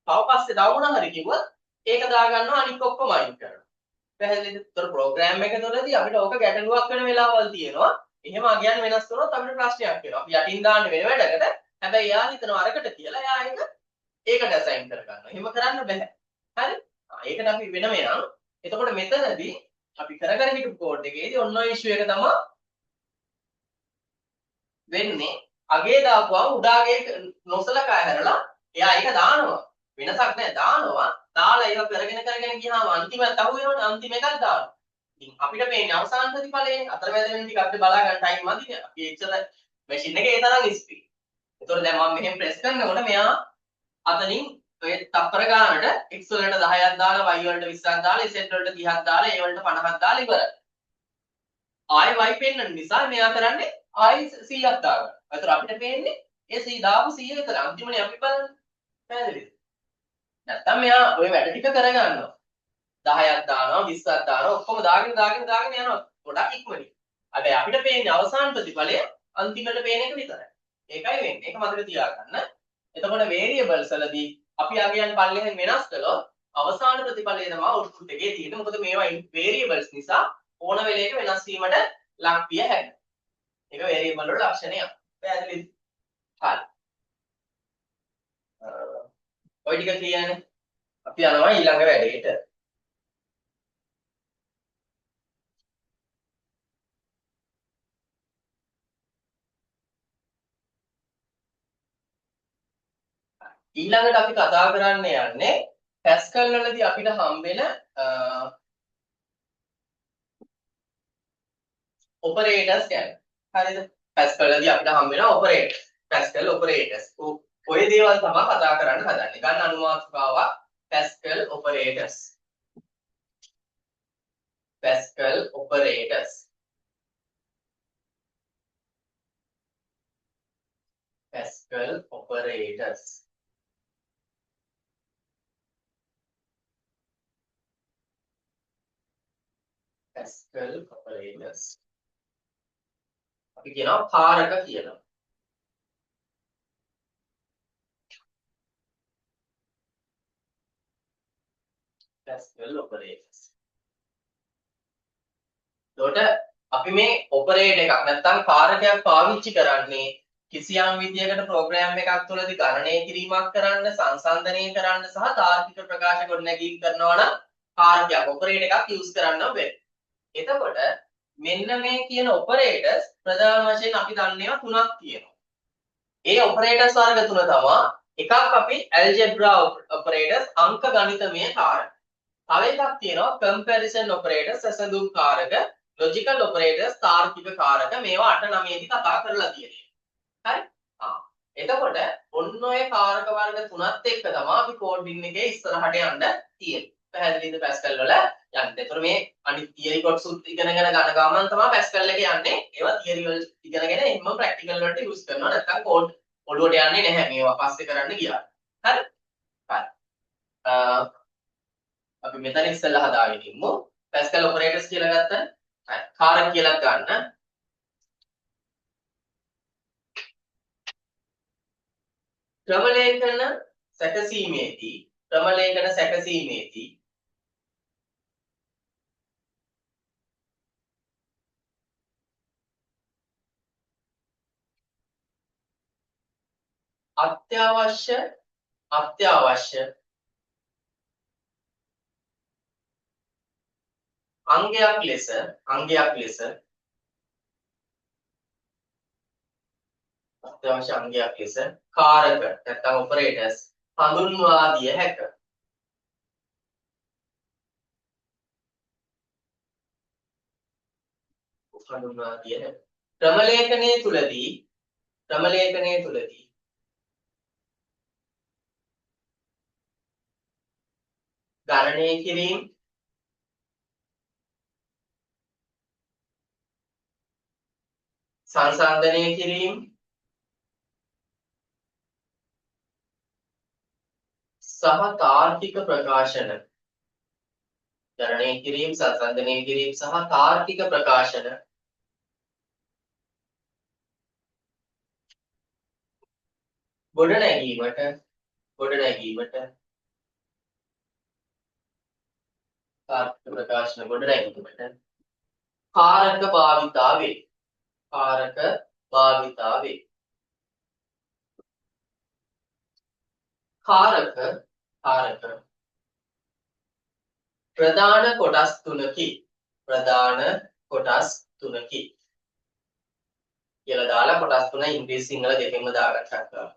තව පස්සේ තව මොනවා හරි කිව්වොත් ඒක දාගන්නවා අනිත් ඔක්කොම අයින් කරනවා. පැහැදිලිද? ඒතර ප්‍රෝග්‍රෑම් එක තුළදී අපිට ඕක ගැටලුවක් වෙන වෙලාවල් තියෙනවා. එහෙම අගයන් වෙනස් කරනොත් අපිට ප්‍රශ්නයක් වෙනවා. අපි යටින් දාන්න වෙන වැඩකට හැබැයි යා හිතනවා අරකට කියලා යා ඒකට assign කරගන්නවා. එහෙම කරන්න බෑ. හරි? ඒකට අපි වෙනම යනවා. එතකොට මෙතනදී අපි කරගෙන හිටපු කෝඩ් එකේදී ඔන්න ඔය ඉෂුව එක තමයි වෙන්නේ අගේ දාපුවම උඩාගේ නොසලකා හැරලා එයා ඒක දානවා වෙනසක් නැහැ දානවා දාලා ඒක කරගෙන ගියාම අන්තිමට අහු වෙනවනේ අන්තිම එකක් දානවා ඉතින් අපිට මේන්නේ අවසාන ප්‍රතිඵලයේ අතරමැද වෙන ටික අපිට බලා ගන්න ටයිම් මදිනේ අපි එච්චර මැෂින් එකේ ඒ තරම් ස්පීඩ් ඒතකොට දැන් මම මෙහෙම ප්‍රෙස් කරනකොට මෙයා අතනින් ඔය තප්පර ගානට x වලට 10ක් දාලා y වලට 20ක් දාලා z වලට 30ක් දාලා a වලට 50ක් දාලා ඉවරයි ආයෙ y පෙන්නන නිසා මෙයා කරන්නේ ආයි 100ක් දාගන්න. ඒතර අපිට පේන්නේ ඒ 100 දාපු 100 විතර අන්තිමනේ අපි බලන්නේ. පැහැදිලිද? නැත්තම් මෙයා ওই වැඩ ටික කරගන්නවා. 10ක් දානවා 20ක් දානවා ඔක්කොම දාගෙන යනවා. ගොඩක් ඉක්මනින්. හැබැයි අපිට පේන්නේ අවසාන ප්‍රතිඵලය අන්තිමට පේන එක විතරයි. ඒකයි වෙන්නේ. ඒක මතක තියාගන්න. එතකොට variables වලදී අපි අගයන් පල්ලෙහෙන් වෙනස් කළොත් අවසාන ප්‍රතිඵලය තමයි output එකේ තියෙන්නේ. මොකද මේවා variables නිසා ඕන වෙලේක වෙනස් වීමට ලක් විය හැකියි. ඒක variable වල ලක්ෂණයක්. පැහැදිලිද? හරි. ඔය ටික කියන්නේ අපි යනවා ඊළඟ වැඩේට. ඊළඟට අපි කතා කරන්න යන්නේ Pascal වලදී අපිට හම්බෙන operators ගැන. හරිද? Pascal වලදී අපිට හම්බ වෙන operators. Pascal operators. ඔය දේවල් තමයි කතා කරන්න හදන්නේ. ගන්න අනුමාත්‍රකාවක් Pascal operators. Pascal operators. Pascal operators. Pascal operators. අපි කියනවා කාරක කියලා. Pascal operators. එතකොට අපි මේ ඔපරේට් එකක් නැත්නම් කාරකයක් පාවිච්චි කරන්නේ කිසියම් විදියකට ප්‍රෝග්‍රෑම් එකක් තුළදී ගණනය කිරීමක් කරන්න, සංසන්දනය කරන්න සහ තාර්කික ප්‍රකාශ ගොඩනැගීම් කරනවා නම් කාරකයක් ඔපරේට් එකක් යූස් කරන්න බෑ. එතකොට මෙන්න මේ කියන ඔපරේටර්ස් ප්‍රධාන වශයෙන් අපි දන්නේවා තුනක් තියෙනවා. ඒ ඔපරේටර්ස් වර්ග තුන තමයි එකක් අපි ඇල්ජෙබ්‍රා ඔපරේටර්ස් අංක ගණිතමය කාරක. තව එකක් තියෙනවා කම්පැරිසන් ඔපරේටර්ස් සැසඳුම් කාරක, ලොජිකල් ඔපරේටර්ස් තාර්කික කාරක. මේවා 8 9 දී කතා කරලා තියෙනවා. හරි? එතකොට ඔන්න ඔය කාරක වර්ග තුනත් එක්ක තමයි අපි කෝඩින් එකේ ඉස්සරහට යන්න තියෙන්නේ. පැහැදිලිද පැස්කල් වල යන්න. ඒතර මේ අනිත් තියරි කොටසුත් ඉගෙනගෙන යන ගමන් තමයි පැස්කල් එක යන්නේ. ඒවා තියරි වල ඉගෙනගෙන එම්ම ප්‍රැක්ටිකල් වලට යූස් කරනවා. නැත්නම් කෝඩ් ඔළුවට යන්නේ නැහැ මේවා පස්සේ කරන්න ගියා. හරි? හරි. අපි මෙතන ඉස්සෙල්ලා හදාගෙන ඉමු. පැස්කල් ඔපරේටර්ස් කියලා ගත්තා. හරි. කාරක කියලා ගන්න. ක්‍රමලේඛන සැකසීමේදී අත්‍යවශ්‍ය අංගයක් ලෙස කාරක නැත්නම් ඔපරේටර්ස් හඳුන්වා දිය හැක. ක්‍රමලේඛනයේ තුලදී ගණනය කිරීම සංසන්දනය කිරීම සහ තාර්කික ප්‍රකාශන ගණනය කිරීම සංසන්දනය කිරීම සහ තාර්කික ප්‍රකාශන ගොඩනැගීමට තාර්කික ප්‍රකාශන ගොඩනැගීමට කාරක භාවිතාවේ කාරක ප්‍රධාන කොටස් තුනකි කියලා දාලා කොටස් තුන ඉංග්‍රීසි සිංහල දෙකෙන්ම දාගත්තා.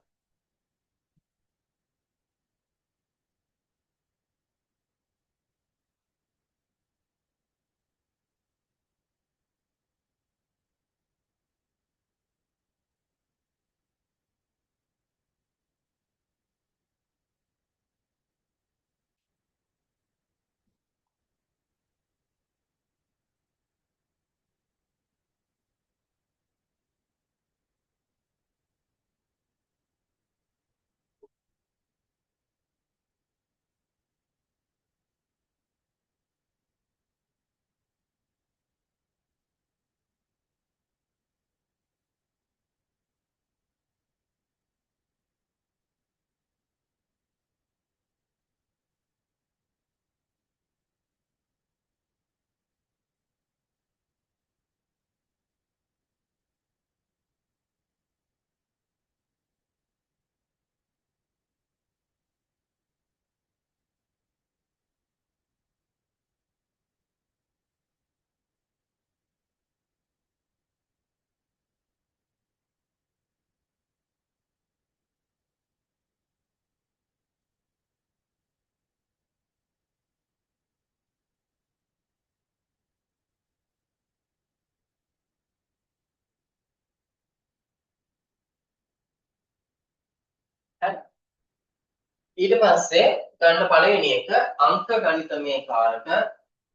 ඊට පස්සේ ගන්න පළවෙනි එක අංක ගණිතමය කාරක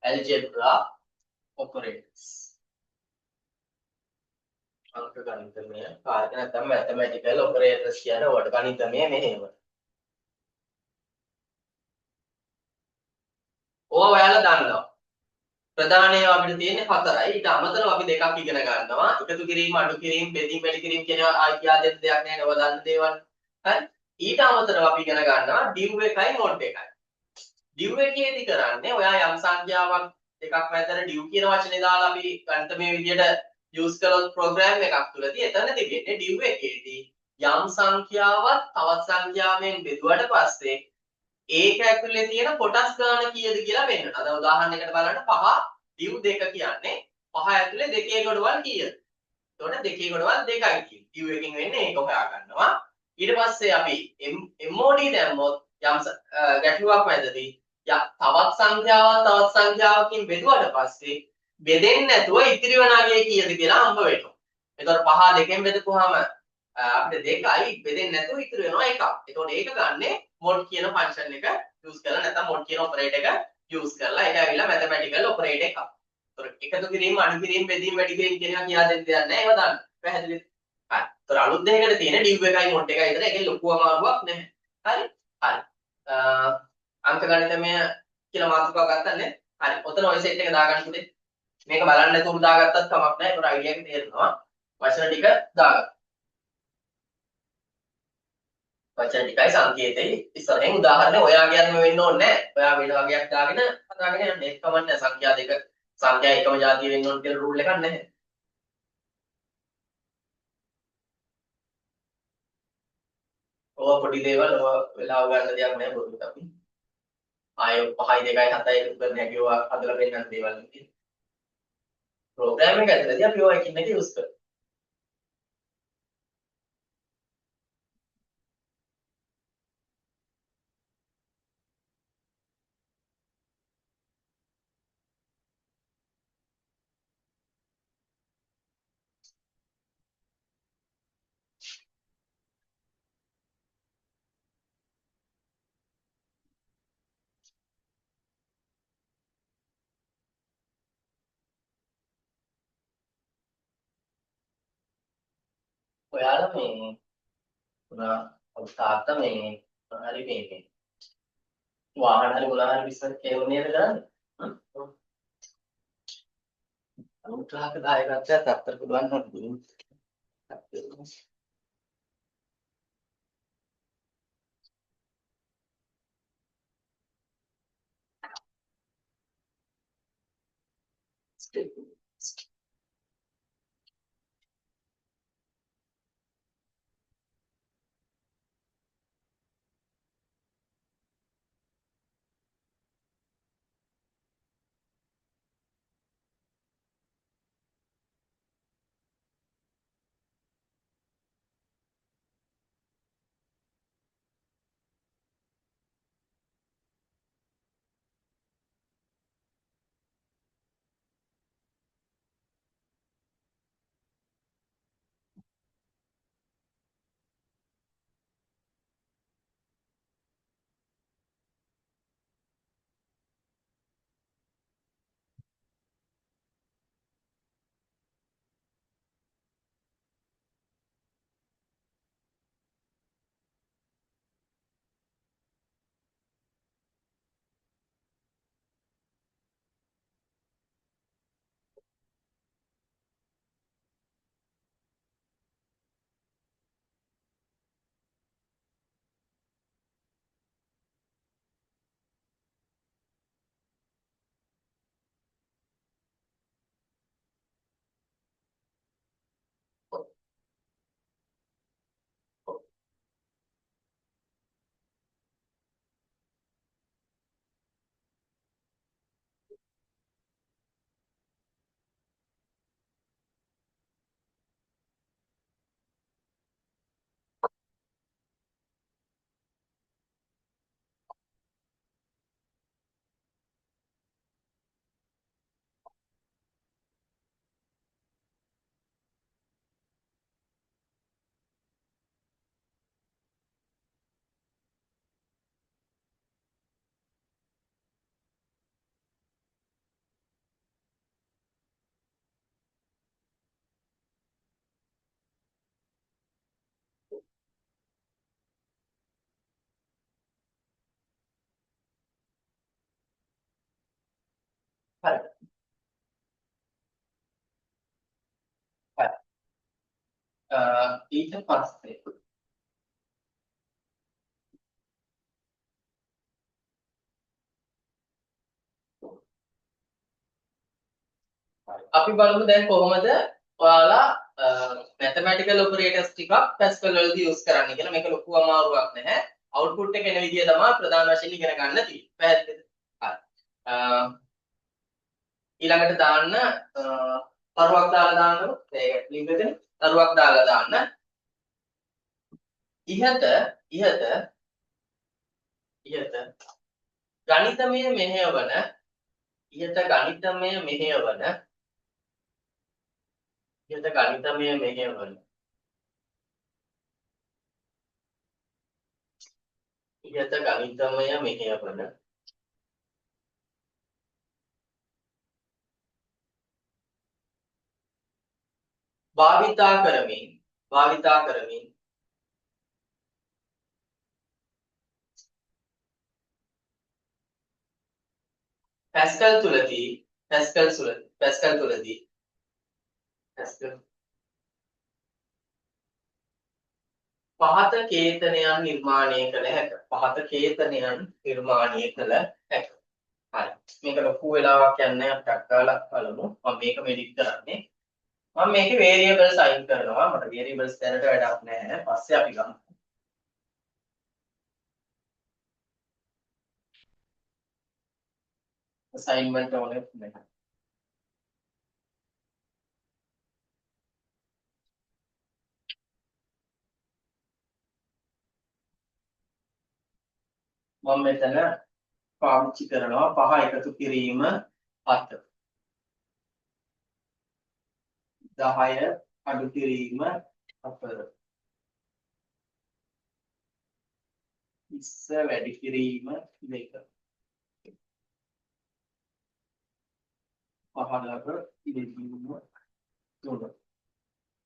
algebra operators. අංක ගණිතමය කාරක නැත්නම් mathematical operators කියන වඩ ගණිතමය මෙහෙම. ඔයාලා දන්නවා. ප්‍රධාන ඒවා අපිට තියෙන්නේ 4යි. ඊට අමතරව අපි දෙකක් ඉගෙන ගන්නවා. එකතු කිරීම, අඩු කිරීම, බෙදීම, වැඩි කිරීම කියන ආයිතියා දෙන්න දෙයක් නැහැ නේද? ඔය දන්න දේවල්. හරි? ඊට අමතරව අපි ඉගෙන ගන්නවා div එකයි mod එකයි. div එකේදී කරන්නේ ඔයා යම් සංඛ්‍යාවක් එකක් මැදට div කියන වචනේ දාලා අපි ගණිතමය විදියට use කළොත් program එකක් තුලදී එතන තිබෙන්නේ div එකේදී යම් සංඛ්‍යාවක් තවත් සංඛ්‍යාවෙන් බෙදුවට පස්සේ ඒක ඇතුලේ තියෙන කොටස් ගාන කීයද කියලා පෙන්නනවා. දැන් උදාහරණයකට බලන්න 5 div 2 කියන්නේ 5 ඇතුලේ දෙකේ ගොඩවල් කීයද? එතකොට දෙකේ ගොඩවල් 2යි කියන්නේ. div එකකින් වෙන්නේ ඒක හොයා ගන්නවා. ඊට පස්සේ අපි mod දැම්මොත් යම් ගැටලුවක් මැදදී තවත් සංඛ්‍යාවකින් බෙදුවට පස්සේ බෙදෙන්නේ නැතුව ඉතිරි වන අගය කීයද කියලා හම්බ වෙනවා. එතකොට 5 2කින් බෙදපුවාම අපිට 2යි බෙදෙන්නේ නැතුව ඉතුරු වෙනවා 1ක්. එතකොට ඒක ගන්නෙ mod කියන ෆන්ක්ෂන් එක යූස් කරලා නැත්නම් mod කියන ඔපරේටර් එක යූස් කරලා. ඒක ඇවිල්ලා මැතමැටිකල් ඔපරේටර් එකක්. ඒතකොට එකතු කිරීම, අඩු කිරීම, බෙදීම, වැඩි කිරීම කියන ඒවා කියා දෙන්න දෙයක් නැහැ. ඒවා දාන්න. පැහැදිලිද? හරි. ඒතකොට අලුත් දෙයකට තියෙන div එකයි mod එකයි විතර. ඒකේ ලොකු අමාරුවක් නැහැ. හරි? හරි. අංක ගණිතමය කියලා මාතෘකාවක් ගත්තන්නේ. හරි. ඔතන ඔය සෙට් එක දාගන්න පුතේ. මේක බලන්න නැතුව දාගත්තත් කමක් නැහැ. ඒතකොට අයිඩියා එක තේරෙනවා. වචන ටික දාගන්න. වචන ටිකයි සංකේතයි ඉස්සරහින් උදාහරණ ඔයාගෙන්ම වෙන්න ඕනේ නැහැ. ඔයා වෙන වගේක් දාගෙන හදාගෙන යන්න. ඒක කමන්නේ සංඛ්‍යා දෙක සංඛ්‍යා එකම જાතිය වෙන්න ඕන කියලා රූල් එකක් නැහැ. ඔය පොඩි දේවල් ඔය වෙලාව ගන්න දෙයක් නැහැ පොදුට අපි. ආයෙ 5යි 2යි 7යි එකතු කරන්න හැකියව හදලා පෙන්නන දේවල් නෙවෙයි. ප්‍රෝග්‍රෑම් එක ඇතුළතදී අපි ඔය එකින් එක යූස් කරනවා. ඔයාලා මේ පුරා තාත්තා මේ හරි මේ වාහන හරි මොනවා හරි බිස්නස් කෙරුව නේද කරන්නේ? උත්සාහක දායකත්වයක් අත්තර පුළුවන් නම් හරි. හරි. ඊට පස්සේ අපි බලමු දැන් කොහොමද ඔයාලා මැතමැටිකල් ඔපරේටර්ස් ටිකක් පැස්කල් වලදී යූස් කරන්න කියලා. මේක ලොකු අමාරුවක් නැහැ. අවුට්පුට් එක එන විදිය තමයි ප්‍රධාන වශයෙන් ඉගෙන ගන්න තියෙන්නේ. පැහැදිලිද? හරි. ඊළඟට දාන්න තරුවක් දාලා දාන්නකො. ඒක ලින්ක් එකේ තරුවක් දාලා දාන්න. ඉහත ගණිතමය මෙහෙයවන ඉහත ගණිතමය මෙහෙයවන භාවිතා කරමින් පැස්කල් තුලදී පහත කේතනයන් නිර්මාණය කළ හැක. පහත කේතනයන් නිර්මාණය කළ හැක. හරි. මේක ලොකු වෙලාවක් යන්නේ අපිට අක්කාලා බලමු. මම මේක මෙඩිට් කරන්නේ. මම මේකේ වේරියබල් සයින් කරනවා. මට වේරියබල්ස් දැනට වැඩක් නැහැ. පස්සේ අපි ගමු. අසයින්මන්ට් ඕනේ නැහැ. මම මෙතන පාවිච්චි කරනවා 5 එකතු කිරීම 7. 10 අඩු කිරීම 4. 20 වැඩි කිරීම 2. 15 ඉදිරිම 3.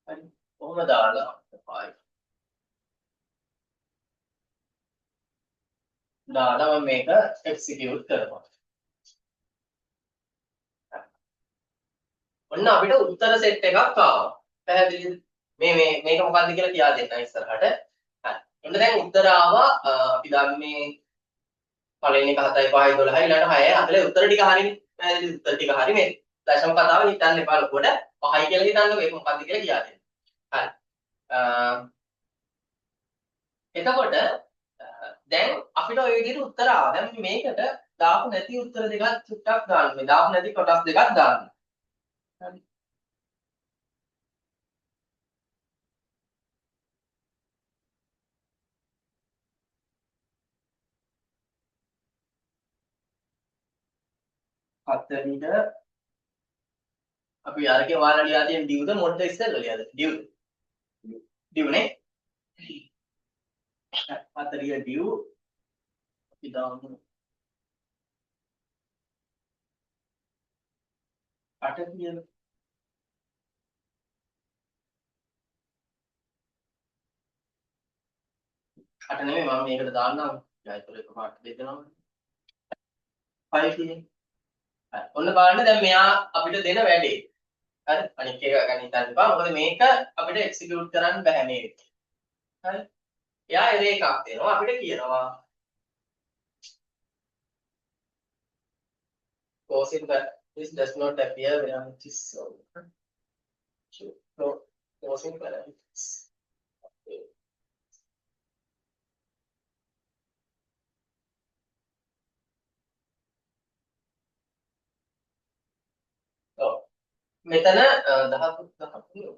හරි. කොහොම දාලා 5. දාලා මම මේක එක්සිකියුට් කරනවා. ඔන්න අපිට උත්තර සෙට් එකක් ආවා. පැහැදිලිද? මේක මොකක්ද කියලා කියා දෙන්න ඉස්සරහට. හරි. ඔන්න දැන් උත්තර ආවා. අපි දන්නේ පළවෙනි එක 7යි 5යි 12යි ඊළඟට 6යි 4යි උත්තර ටික හරිනේ. පැහැදිලිද? උත්තර ටික හරි මේ දශම කතාව හිතන්න එපා ලොකුවට 5යි කියලා හිතන්නකෝ ඒක මොකක්ද කියලා කියා දෙන්න. හරි. එතකොට දැන් අපිට ওই විදිහට උත්තර ආවා. දැන් මේකට දාපු නැති උත්තර දෙකක් චුට්ටක් දාන්න. මේ දාපු නැති කොටස් දෙකක් දාන්න. හරි. හතරෙන්ද අපි අරගේ ඔයාලා ලියා තියෙන ඩියුද මොඩ්ද ඉස්සෙල්ලා ලියාද? ඩියුනේ. හතරිය ඩියු අපි දාමු 8 කියලා. 8 නෙමෙයි මම මේකට දාන්නම්. යායතර එකපාරට දෙදෙනාම 5 කියන්නේ. හරි. ඔන්න බලන්න දැන් මෙයා අපිට දෙන වැඩේ. හරි. අනිත් එක ගන්න හිතන්න එපා. මොකද මේක අපිට එක්සිකියුට් කරන්න බෑ මේ විදිහට. හරි. එයා එරේ එකක් දෙනවා අපිට කියනවා cosine that this does not appear when it is solved. So cosine parameters. මෙතන 13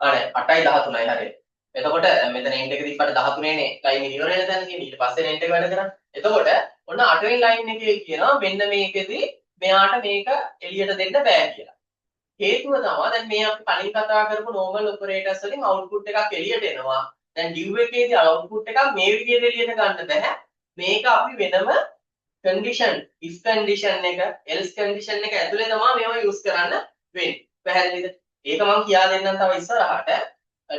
අනේ 8යි 13යි හරියට. එතකොට මෙතන එන්ඩ් එක තිබ්බට 13නේ ලයින් එක ඉවර වෙන තැන තියෙන්නේ. ඊට පස්සේ එන්ඩ් එක වැඩ කරන්නේ. එතකොට ඔන්න 8 වෙනි ලයින් එකේ කියනවා මෙන්න මේකෙදි මෙයාට මේක එළියට දෙන්න බෑ කියලා. හේතුව තමයි දැන් මේ අපි කලින් කතා කරපු normal operators වලින් output එකක් එළියට එනවා. දැන් div එකේදී output එකක් මේ විදිහට එළියට ගන්න බෑ. මේක අපි වෙනම condition if condition එක else condition එක ඇතුලේ තමයි මේවා use කරන්න වෙන්නේ. පැහැදිලිද? ඒක මම කියා දෙන්නම් තව ඉස්සරහට.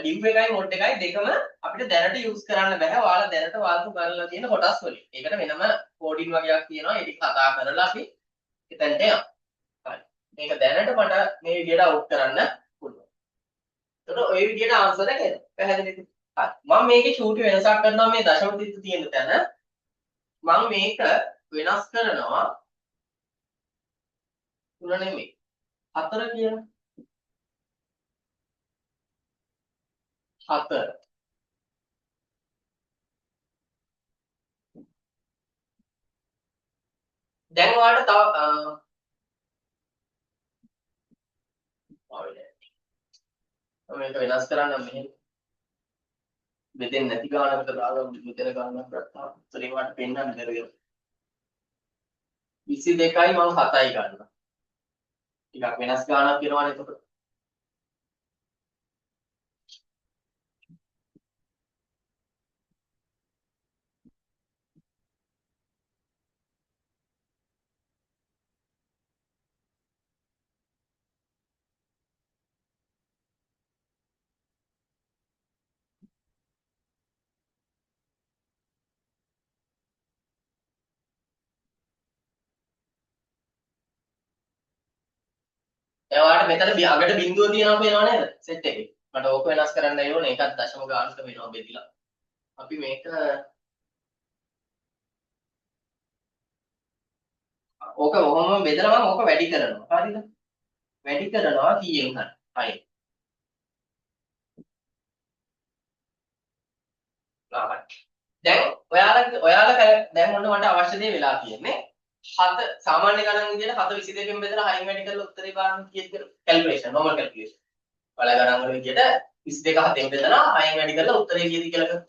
div එකයි mod එකයි දෙකම අපිට දැනට use කරන්න බෑ. ඔයාලා දැනට වාල්තු කරලා තියෙන කොටස් වලින්. ඒකට වෙනම coding වගේක් තියෙනවා. ඒක කතා කරලා අපි එතනට යමු. හරි. මේක දැනට මට මේ විදිහට අවුට් කරන්න පුළුවන්. එතකොට ওই විදිහට ආන්සර් එක එනවා. පැහැදිලිද? හරි. මම මේකේ චූටි වෙනසක් කරනවා මේ දශම තිත්ත තියෙන තැන. මම මේක වෙනස් කරනවා 3 නෙමෙයි 4 කියන 4. දැන් ඔයාලට තව මේක වෙනස් කරන්න මෙහෙම බෙදෙන්නේ නැති ගානකට දාලා මෙතන ගානක් ගත්තා. ඒතරින් වාට පෙන්නන්න බැරිද? 22යි මම 7යි ගන්නවා. ටිකක් වෙනස් ගානක් වෙනවනේ එතකොට. එයාට මෙතන අගට බිඳුව තියෙනවා පේනව නේද? සෙට් එකේ. මට ඕක වෙනස් කරන්න ඕනේ. ඒකත් දශම ගානක වෙනවා බෙදලා. අපි මේක ඕක ඔහොම බෙදලා මම ඕක වැඩි කරනවා. හරිද? වැඩි කරනවා කීයෙන් හරි. හරි. දැන් ඔයාලා දැන් ඔන්න මට අවශ්‍ය දේ වෙලා තියෙන්නේ. 7 සාමාන්‍ය ගණන් විදියට 7 22කින් බෙදලා 6න් වැඩි කරලා උත්තරේ බලන්න කීයද කියලා කැල්කියුලේෂන් normal calculation. ඔයාලා ගණන් වල විදියට 22 7න් බෙදලා 6න් වැඩි කරලා උත්තරේ කීයද කියලා කරමු.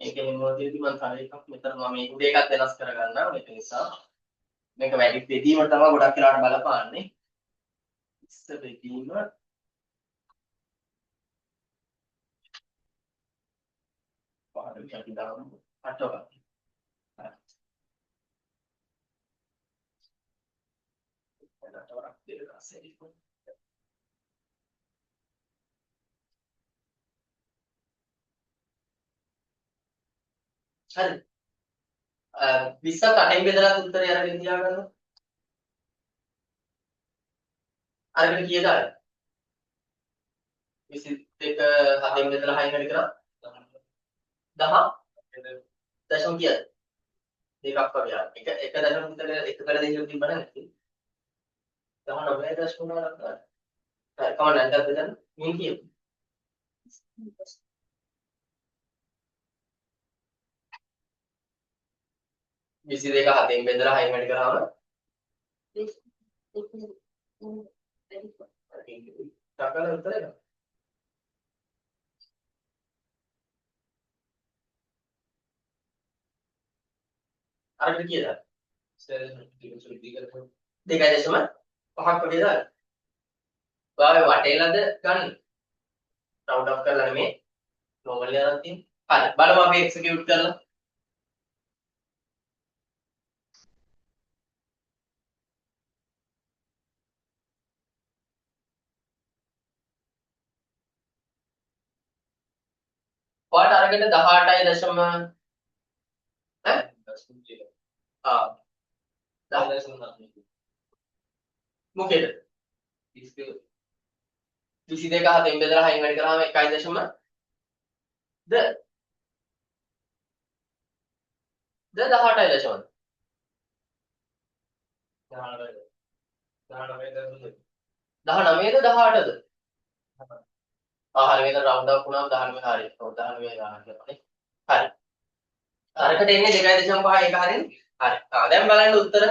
ඒකේ මොනවදදී මම තව එකක් මෙතන මම මේ උඩ එකක් වෙනස් කරගන්නවා. ඒක නිසා මේක වැඩි බෙදීම තමයි ගොඩක් වෙලාවට බලපාන්නේ. ඉස්ස බෙදීම පාඩම් අපි දාමු. අටවක. අටවරක් දෙක අස්සේ. හරි. 20ක් 8න් බෙදලා උත්තරය අරගෙන තියාගන්න. අරගෙන කීයද ආවේ? 22 7න් බෙදලා 6න් වැඩි කරා 10 දශම කීයද? දෙකක් වගේ ආවා. එක දශම විතර එක පෙර දෙකක් තිබ්බ නැති. 19.9 ගන්න. හරි කවන්න නැද්ද බෙදන්න? මින් කියමු. 22 7න් බෙදලා 6න් වැඩි කරාම තකල උත්තරේ ගන්න. අරකට කීයද? 2.5ක් වගේ දාන්න. ඔයාගේ වටේලද ගන්න. රවුන්ඩ් ඔෆ් කරලා නෙමෙයි. නෝමල් එකක් තියෙන්නේ. හරි. බලමු අපි එක්සිකියුට් කරලා. ඔයාට අරගෙන 18.0 ඈ? ආ 10.9 මොකේද? 22 7න් බෙදලා 6න් වැඩි කරාම 1.0 ද 18.0 19ද 18ද? හරි මේක රවුන්ඩ් අප් වුණාම 19 හරි. ඔව් 19 ගන්න කියනවානේ. හරි. අරකට එන්නේ 2.5 ඒක හරිනේ. හරි. දැන් බලන්න උත්තර.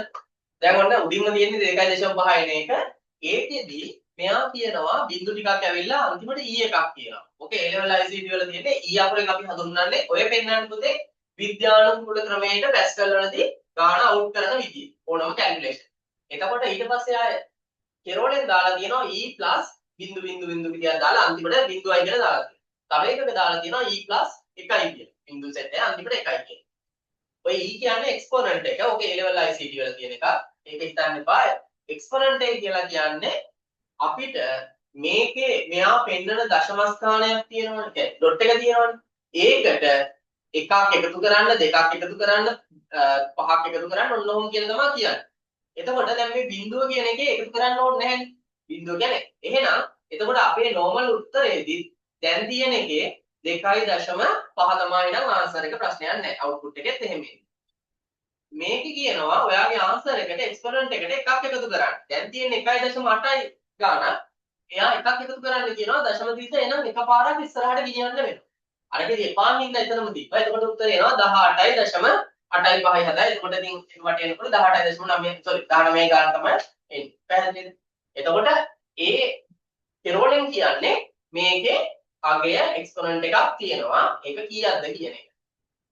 දැන් ඔන්න උඩින්ම තියෙන්නේ 2.5 එන එක. ඒකෙදී මෙයා කියනවා බිංදු ටිකක් ඇවිල්ලා අන්තිමට E එකක් කියනවා. ඕකේ A level ICT වල තියෙන්නේ E අකුරෙන් අපි හඳුන්වන්නේ ඔය පෙන්නන්න පුතේ විද්‍යානුකූල ක්‍රමයට පැස්කල් වලදී ගාන අවුට් කරන විදිය. ඕනම කැල්කියුලේෂන්. එතකොට ඊට පස්සේ ආය කෙරෝලෙන් දාලා තියෙනවා E බිංදු බිංදු බිංදු කියලා දාලා අන්තිමට බිංදුවයි කියලා දාලා තියෙනවා. තව එකක දාලා තියෙනවා E 1යි කියලා. බිංදු සෙට් එක අන්තිමට 1යි කියලා. ඔය E කියන්නේ එක්ස්පොනන්ට් එක. ඕකේ A level ICT වල තියෙන එක. ඒක හිතන්න එපා. එක්ස්පොනන්ට් එක කියලා කියන්නේ අපිට මේකේ මෙයා පෙන්නන දශම ස්ථානයක් තියෙනවනේ. ඩොට් එක තියෙනවනේ. ඒකට එකක් එකතු කරන්න දෙකක් එකතු කරන්න පහක් එකතු කරන්න ඔන්න ඔහොම කියලා තමයි කියන්නේ. එතකොට දැන් මේ බිංදුව කියන එකේ එකතු කරන්න ඕනේ නැහැනේ. බිංදුව කියන්නේ එහෙනම් එතකොට අපේ normal උත්තරේදී දැන් තියෙන එකේ 2.5 තමයි නම් ආන්සර් එක ප්‍රශ්නයක් නැහැ. අවුට්පුට් එකෙත් එහෙම එන්නේ. මේක කියනවා ඔයාගේ ආන්සර් එකට එක්ස්පොනන්ට් එකට එකක් එකතු කරන්න. දැන් තියෙන 1.8යි ගාන. එයා එකක් එකතු කරන්න කියනවා දශම දීත එනම් එකපාරක් ඉස්සරහට ගෙනියන්න වෙනවා. අරකදී එපාන් ඉන්න එතනම දීපා. එතකොට උත්තරේ එනවා 18.85 හදා. එතකොට ඉතින් වට එනකොට 18.9 sorry 19 ගාන තමයි එන්නේ. පැහැදිලිද? එතකොට ඒ කෙරෝලෙන් කියන්නේ මේකේ අගය එක්ස්පොනන්ට් එකක් තියෙනවා. ඒක කීයක්ද කියන එක.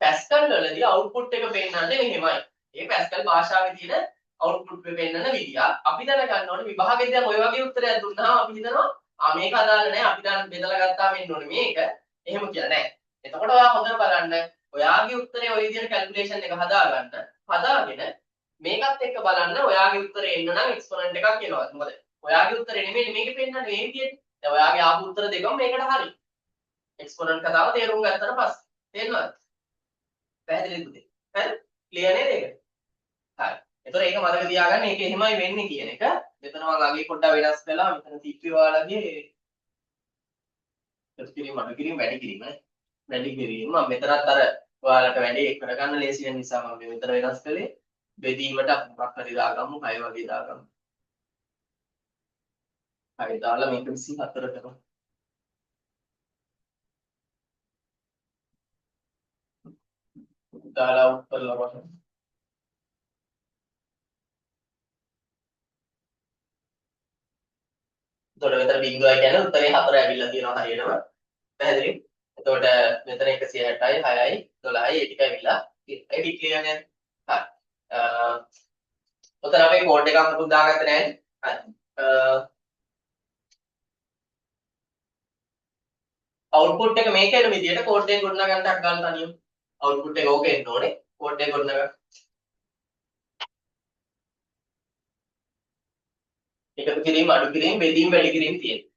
පැස්කල් වලදී අවුට්පුට් එක පෙන්නන්නේ මෙහෙමයි. ඒ පැස්කල් භාෂාවේ තියෙන අවුට්පුට් එක පෙන්නන විදිය. අපි දැනගන්න ඕනේ විභාගෙදී දැන් ඔය වගේ උත්තරයක් දුන්නාම අපි හිතනවා මේක අදාළ නැහැ. අපි දැන් බෙදලා ගත්තාම එන්න ඕනේ මේක. එහෙම කියලා නෑ. එතකොට ඔයා හොඳට බලන්න. ඔයාගේ උත්තරේ ඔය විදිහට කැල්කියුලේෂන් එක හදාගන්න. හදාගෙන මේකත් එක්ක බලන්න ඔයාගේ උත්තරේ එන්න නම් එක්ස්පොනන්ට් එකක් එනවා. මොකද ඔයාගේ උත්තරේ නෙමෙයි මේකේ පෙන්නන්නේ මේ විදිහට. දැන් ඔයාගේ ආපු උත්තර දෙකම මේකට හරි. එක්ස්පොනන්ට් කතාව තේරුම් ගත්තට පස්සේ. තේරෙනවද? පැහැදිලිද පුතේ? හරි? ක්ලියර් නේද ඒක? හරි. එතකොට ඒක මතක තියාගන්න ඒක එහෙමයි වෙන්නේ කියන එක. මෙතන මම අගේ පොඩ්ඩක් වෙනස් කළා. මෙතන තිප්පි වාලගේ එකතු කිරීම අඩු කිරීම වැඩි කිරීම නේ. වැඩි කිරීම මම මෙතනත් අර ඔයාලට වැඩි කරගන්න ලේසි වෙන නිසා මම මෙතන වෙනස් කළේ. බෙදීමට මොකක් හරි දාගමු 6 වගේ දාගමු. හරි දාලා මේක 24 කරමු. දාලා උත්තර ලබන්න. එතකොට මෙතන බිංදුවයි කියන්නේ උත්තරේ 4 ඇවිල්ලා තියෙනවා හරියටම. පැහැදිලි? එතකොට මෙතන 160යි 6යි 12යි ඒ ටික ඇවිල්ලා තියෙනවා. ඒක ක්ලියර් නේද? හරි. ඔතන අපි කෝඩ් එකක් මුකුත් දාගත්තේ නැහැ. හරි. අවුට්පුට් එක මේක එන විදිහට කෝඩ් එක ගොඩනගා ගන්නක් ගන්න තනියම. අවුට්පුට් එක ඕක එන්න ඕනේ. කෝඩ් එක ගොඩනගා. එකතු කිරීම අඩු කිරීම බෙදීම වැඩි කිරීම තියෙනවා.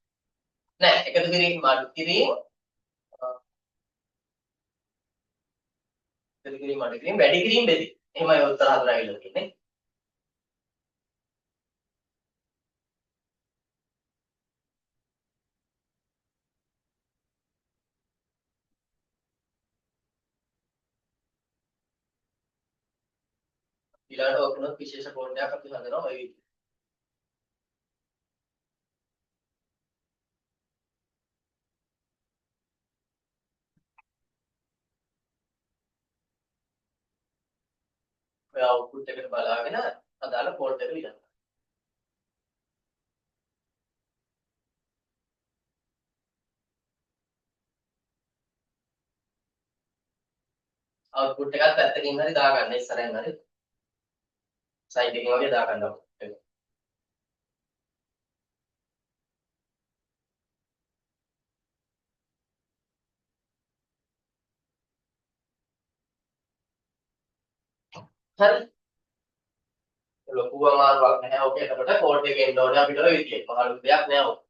නෑ එකතු කිරීම අඩු කිරීම එකතු කිරීම අඩු කිරීම වැඩි කිරීම බෙදීම. එහෙමයි උත්තර හතර ඇවිල්ලා තියෙන්නේ. ඊළඟට ඔකුණත් විශේෂ කෝඩ් එකක් අපි හදනවා ඔය විදිහට. ඔය අවුට්පුට් එකට බලාගෙන අදාළ කෝඩ් එක ලියන්න. අවුට්පුට් එකත් පැත්තකින් හරි දාගන්න ඉස්සරහින් හරි. සයිඩ් එකකින් වගේ දාගන්න අවුට්පුට් එක. හරි. ලොකු අමාරුවක් නැහැ. ඔක එතකොට කෝඩ් එක එන්න ඕනේ අපිට ඔය විදිහට. මහලු දෙයක් නෑ ඔක.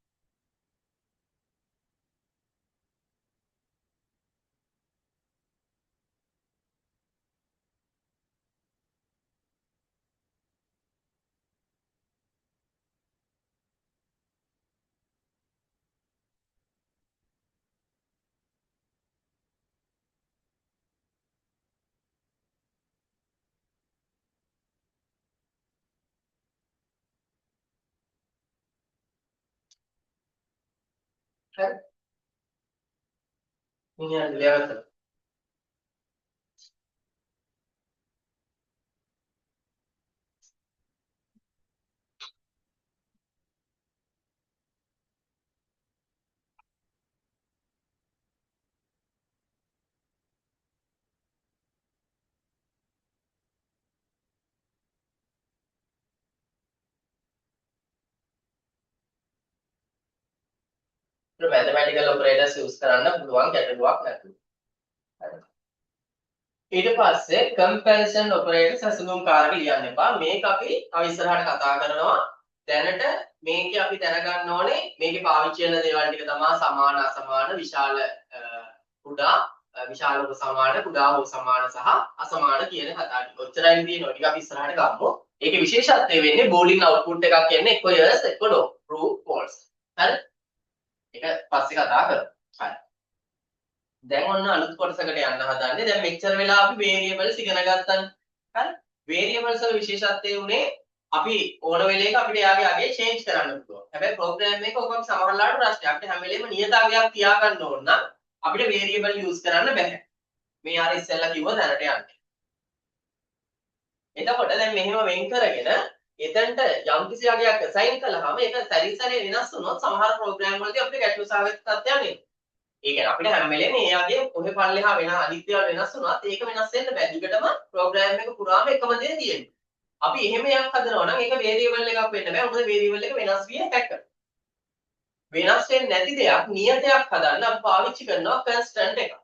හරි. මිනිහා ලියගත්තා. mathematical operators use කරන්න පුළුවන් ගැටලුවක් නැතුව. හරි. ඊට පස්සේ comparison operators ඇසුම් කාරක ලියන්න එපා. මේක අපි තව ඉස්සරහට කතා කරනවා. දැනට මේකේ අපි දැනගන්න ඕනේ මේකේ පාවිච්චි වෙන දේවල් ටික තමයි සමාන අසමාන විශාල කුඩා විශාල හෝ සමාන කුඩා හෝ සමාන සහ අසමාන කියන කතා ටික. ඔච්චරයි තියෙනවා. ටික අපි ඉස්සරහට ගමු. ඒකේ විශේෂත්වය වෙන්නේ boolean output එකක් කියන්නේ එක්ක yes එක්ක no true false. හරි. ඒක පස්සේ කතා කරමු. හරි. දැන් ඔන්න අලුත් කොටසකට යන්න හදන්නේ. දැන් මෙච්චර වෙලා අපි variables ඉගෙන ගත්තානේ. හරි. variables වල විශේෂත්වය උනේ අපි ඕන වෙලේක අපිට යාගේ අගේ change කරන්න පුළුවන්. හැබැයි program එක ඔක සමහරලාට ප්‍රශ්නයක්. අපිට හැම වෙලේම නියත අගයක් තියාගන්න ඕන නම් අපිට variable use කරන්න බෑ. මේ අර ඉස්සෙල්ලා කිව්ව දැනට යන්නේ. එතකොට දැන් මෙහෙම වෙන් කරගෙන එතනට යම්කිසි අගයක් assign කළාම ඒක සැරිසරේ වෙනස් වුණොත් සමහර ප්‍රෝග්‍රෑම් වලදී අපිට ගැටලු සහගත තත්ත්වයක් එනවා. ඒ කියන්නේ අපිට හැම වෙලේම ඒ අගේ කොහෙ පල්ලෙහා වෙන අනිත් දේවල් වෙනස් වුණාත් ඒක වෙනස් වෙන්න බෑ. දිගටම ප්‍රෝග්‍රෑම් එක පුරාම එකම දේ තියෙන්නේ. අපි එහෙම එකක් හදනවා නම් ඒක වේරියබල් එකක් වෙන්න බෑ. මොකද වේරියබල් එක වෙනස් විය හැකියි. වෙනස් වෙන්නේ නැති දෙයක් නියතයක් හදන්න අපි පාවිච්චි කරනවා constant එකක්.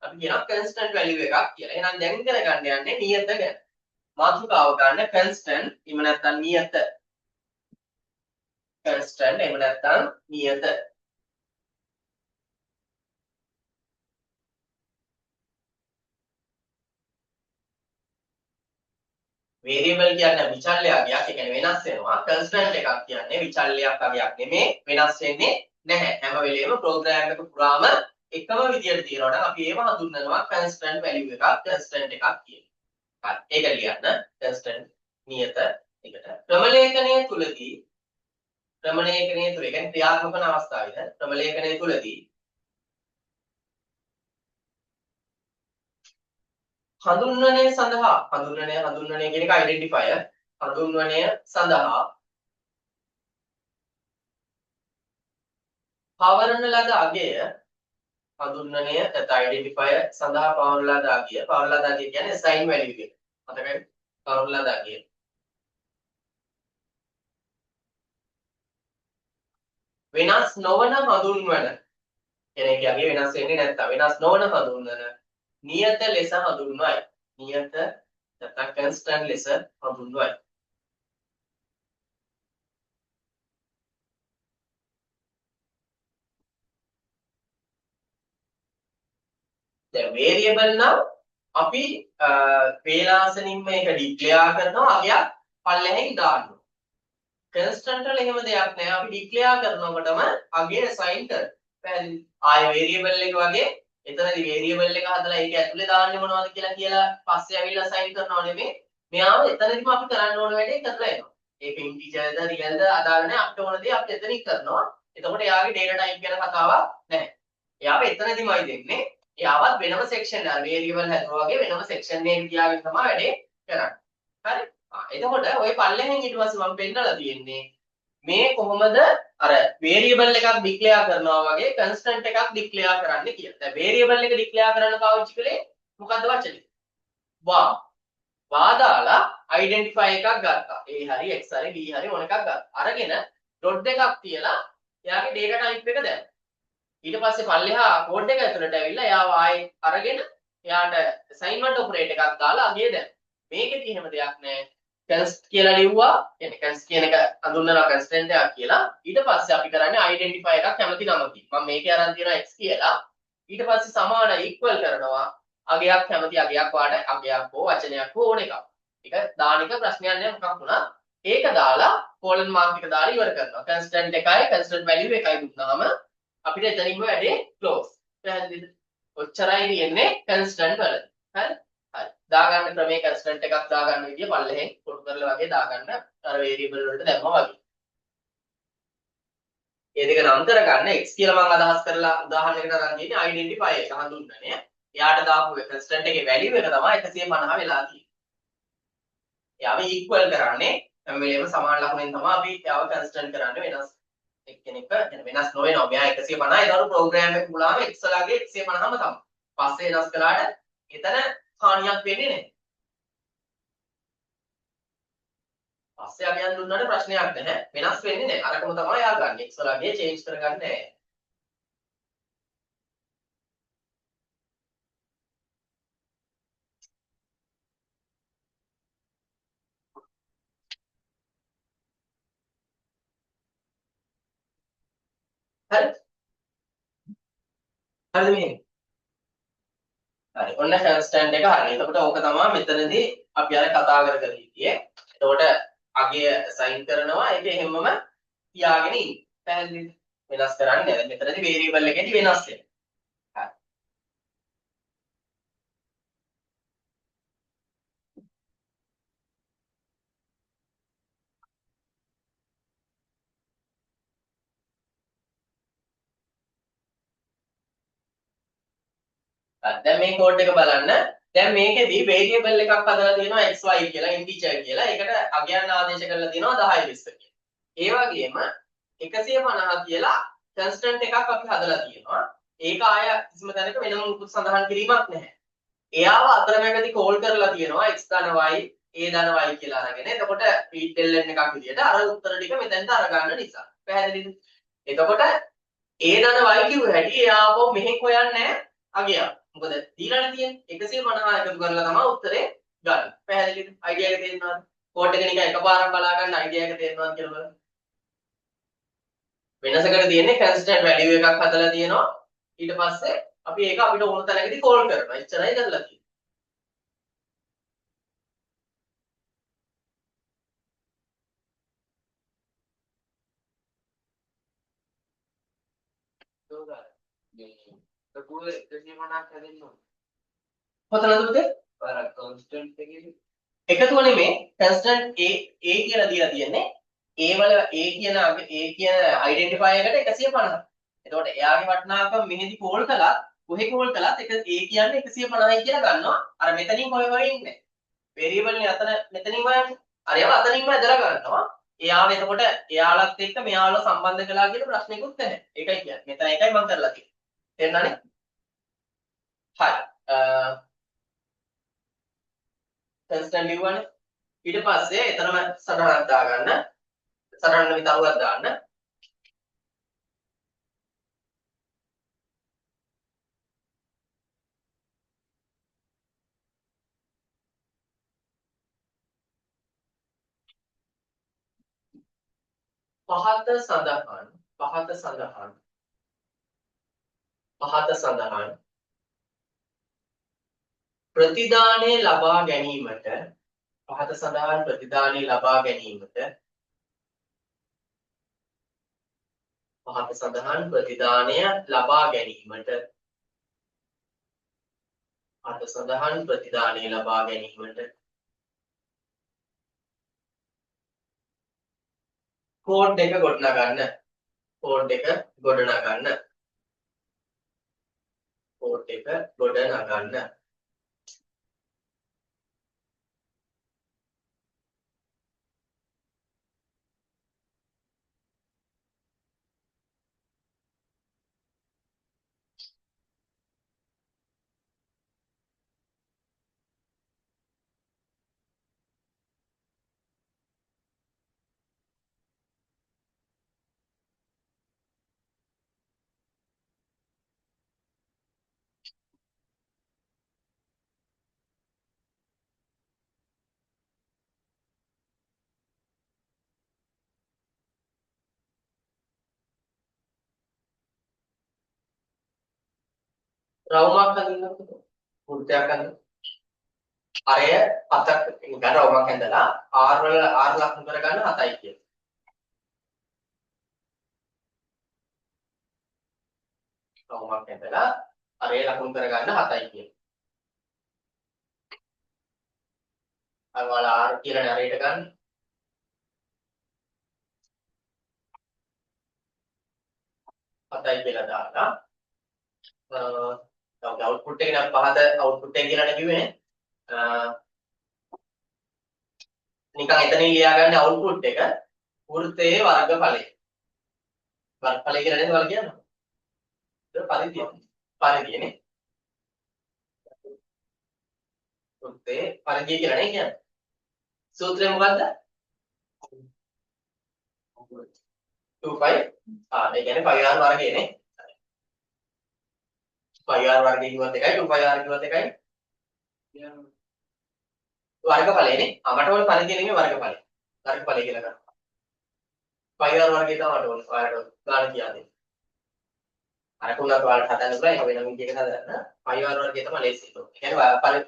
අපි කියනවා constant value එකක් කියලා. එහෙනම් දැන් ඉගෙන ගන්න යන්නේ නියත ගැන. මාතෘකාව ගන්න constant එහෙම නැත්නම් නියත constant එහෙම නැත්නම් නියත. variable කියන්නේ විචල්්‍යයක්, ඒ කියන්නේ වෙනස් වෙනවා. constant එකක් කියන්නේ විචල්්‍යයක් වගේක් නෙමේ, වෙනස් වෙන්නේ නැහැ. හැම වෙලේම program එක පුරාම එකම විදියට තියෙනවා නම් අපි ඒව හඳුන්වනවා constant value එකක්, constant එකක් කියලා. හරි. ඒක ලියන්න. constant නියත එකට. ක්‍රමලේඛනය තුලදී ඒ කියන්නේ ක්‍රියාත්මක වන අවස්ථාවේ ක්‍රමලේඛනය තුලදී හඳුන්වනය සඳහා හඳුන්වනය කියන එක identifier හඳුන්වනය සඳහා පවරන ලද අගය හඳුන්වනය identifier සඳහා පවරන ලද අගය කියන්නේ assign value එක. මතකයි? පවරන ලද අගය. වෙනස් නොවන හඳුන්වන කෙනෙක්ගේ වෙනස් වෙන්නේ නැත්තම් වෙනස් නොවන හඳුන්වන නියත ලෙස හඳුන්වයි. නියත නැත්නම් constant ලෙස හඳුන්වයි. දැන් variable නම් අපි වේලාසනින් මේක ඩික්ලෙයාර් කරනවා අගයක් පල්ලෙහෙන් දානවා. constant වල එහෙම දෙයක් නැහැ. අපි ඩික්ලෙයාර් කරනකොටම අගය assign කරනවා. පැහැදිලි? ආය variable එක වගේ එතනදී variable එක හදලා ඒක ඇතුලේ දාන්නේ මොනවද කියලා පස්සේ ඇවිල්ලා assign කරනව නෙමෙයි. මෙයාව එතනදිම අපි කරන්න ඕන වැඩේ කරලා එනවා. ඒක integerද realද අදාළ නැහැ. අපිට ඕන දේ අපි එතනින් කරනවා. එතකොට එයාගේ data type ගැන කතාවක් නැහැ. එයාව එතනදිමයි දෙන්නේ. එයාවත් වෙනම section එක variable හැදුවා වගේ වෙනම section එකක තියාගෙන තමයි වැඩේ කරන්නේ. හරි? එතකොට ওই පල්ලෙහෙන් ඊට පස්සේ මම පෙන්නලා තියෙන්නේ මේ කොහොමද අර variable එකක් declare කරනවා වගේ constant එකක් declare කරන්න කියලා. දැන් variable එක declare කරන්න පාවිච්චි කළේ මොකද්ද වචනේ? var. var දාලා identify එකක් ගත්තා. a හරි x හරි b හරි මොන එකක් ගත්තා. අරගෙන dot එකක් තියලා එයාගේ data type එක දැම්මා. ඊට පස්සේ පල්ලෙහා කෝඩ් එක ඇතුළට ඇවිල්ලා එයාව ආයේ අරගෙන එයාට assignment operator එකක් දාලා අගය දැම්මා. මේකෙදි එහෙම දෙයක් නැහැ. const කියලා ලිව්වා. කියන්නේ const කියන එක හඳුන්වනවා constant එකක් කියලා. ඊට පස්සේ අපි කරන්නේ identify එකක් කැමති නමකින්. මම මේකේ අරන් තියෙනවා x කියලා. ඊට පස්සේ සමාන equal කරනවා. අගයක් කැමති අගයක් වාට අගයක් හෝ වචනයක් හෝ ඕන එකක්. ඒක දාන එක ප්‍රශ්නයක් නෑ මොකක් වුණා. ඒක දාලා colon mark එක දාලා ඉවර කරනවා. constant එකයි constant value එකයි දුන්නාම අපිට එතනින්ම වැඩේ close. පැහැදිලිද? ඔච්චරයි තියෙන්නේ constant වල. හරි? හරි. දාගන්න ක්‍රමයේ constant එකක් දාගන්න විදිය පල්ලෙහෙන් කොටු කරලා වගේ දාගන්න අර variable වලට දැම්මා වගේ. මේ දෙක නම් කරගන්න x කියලා මම අදහස් කරලා උදාහරණයකට අරන් තියෙන්නේ identify එක හඳුන්වන්නේ. එයාට දාපු constant එකේ value එක තමයි 150 වෙලා තියෙන්නේ. එයාව equal කරන්නේ හැම වෙලේම සමාන ලකුණෙන් තමයි අපි එයාව constant කරන්නේ වෙනස් එක්කෙනෙක් වෙනස් නොවෙනවා. මෙයා 150 ඒතකොට ප්‍රෝග්‍රෑම් එක මුලාම x ලාගේ 150ම තමයි. පස්සේ වෙනස් කළාට එතන හානියක් වෙන්නේ නැහැ. පස්සේ අගයන් දුන්නාට ප්‍රශ්නයක් නැහැ. වෙනස් වෙන්නේ නැහැ. අරකම තමයි එයා ගන්න. x ලාගේ චේන්ජ් කරගන්නේ නැහැ. හරි? හරිද මේ? හරි. ඔන්න constant එක හරි. එතකොට ඕක තමයි මෙතනදී අපි අර කතා කර හිටියේ. එතකොට අගය assign කරනවා. ඒක එහෙමම තියාගෙන ඉන්න. පැහැදිලිද? වෙනස් කරන්නේ නැහැ. මෙතනදී variable එකේදී වෙනස් වෙනවා. හරි. දැන් මේ කෝඩ් එක බලන්න. දැන් මේකෙදී variable එකක් හදලා තියෙනවා xy කියලා integer කියලා. ඒකට අගයන් ආදේශ කරලා තියෙනවා 10 20 කියලා. ඒ වගේම 150 කියලා constant එකක් අපි හදලා තියෙනවා. ඒක ආය කිසිම තැනක වෙනම මුකුත් සඳහන් කිරීමක් නැහැ. එයාව අතරමැදදී කෝල් කරලා තියෙනවා x ධන y a ධන y කියලා අරගෙන. එතකොට ptl එකක් විදියට අර උත්තර ටික මෙතෙන්ට අරගන්න නිසා. පැහැදිලිද? එතකොට a ධන y කිව්ව හැටි එයාව මෙහෙන් හොයන්නේ නැහැ අගයක්. මොකද දීලානේ තියෙන්නේ 150 එකතු කරලා තමයි උත්තරේ ගන්න. පැහැදිලිද? අයිඩියා එක තේරෙනවද? කෝඩ් එක නිකන් එකපාරක් බලා ගන්න අයිඩියා එක තේරෙනවද කියලා බලන්න. වෙනසකට තියෙන්නේ constant value එකක් හදලා තියෙනවා. ඊට පස්සේ අපි ඒක අපිට ඕන තැනකදී call කරනවා. එච්චරයි කරලා තියෙන්නේ. කොතනද පුතේ? අර constant එකේ එකතුව නෙමේ constant a කියලා දීලා තියෙන්නේ. a වල a කියන identifier එකට 150. එතකොට එයාගේ වටිනාකම මෙහෙදි කෝල් කළා කොහෙ කෝල් කළත් එක a කියන්නේ 150යි කියලා ගන්නවා. අර මෙතනින් හොය ඉන්නේ. variable නේ අතන මෙතනින් හොයන්නේ. අර ඒවා අතනින්ම ඇදලා ගන්නවා. එයාව එතකොට එයාලත් එක්ක මෙයාලව සම්බන්ධ කළා කියන ප්‍රශ්නෙකුත් නැහැ. ඒකයි කියන්නේ. මෙතන එකයි මම කරලා තියෙන්නේ. තේරුණානේ? හරි. constant ලිව්වනේ. ඊට පස්සේ එතනම සටහනක් දාගන්න. සටහන විතරුවක් දාන්න. පහත සඳහන් ප්‍රතිදානය ලබා ගැනීමට පහත සඳහන් ප්‍රතිදානය ලබා ගැනීමට පහත සඳහන් ප්‍රතිදානය ලබා ගැනීමට පහත සඳහන් ප්‍රතිදානය ලබා ගැනීමට කෝඩ් එක ගොඩනගන්න කෝඩ් එක ගොඩනගන්න කෝඩ් එක ගොඩනගන්න රවුමක් හදින්නකො වෘත්තයක් හදින්න අරය 7ක් නිකන් රවුමක් ඇඳලා R වල R ලක්ෂණ කරගන්න 7යි කියලා. රවුමක් ඇඳලා අරය ලකුණු කරගන්න 7යි කියලා. අර වල R කියලා නරේට ගන්න. හතයි කියලා දාලා අවුට්පුට් එක නම් පහත අවුට්පුට් එක කියලා නෙකියුවේ නිකන් එතනින් ලියාගන්න අවුට්පුට් එක වෘත්තයේ වර්ගඵලය වර්ගඵලය කියලා නේද ඔයාලා කියන්නේ පරිධියනේ වෘත්තයේ පරිධිය කියලා නේ කියන්නේ සූත්‍රය මොකද්ද 2π ඒ කියන්නේ πr වර්ගයනේ πr වර්ගය කිව්වත් එකයි 2πr කිව්වත් එකයි වර්ගඵලයනේ මට ඕනේ පරිධිය නෙමෙයි වර්ගඵලය කියලා ගන්න පයිආර් වර්ගය තමයි මට ඕනේ ඔයාලට ගන්න කියන්නේ අර තුනක් ඔයාලට හදන්න පුළුවන් ඒක වෙන විදිහකට හදන්න පයිආර් වර්ගය තමයි ලේසි ඒක. ඒ කියන්නේ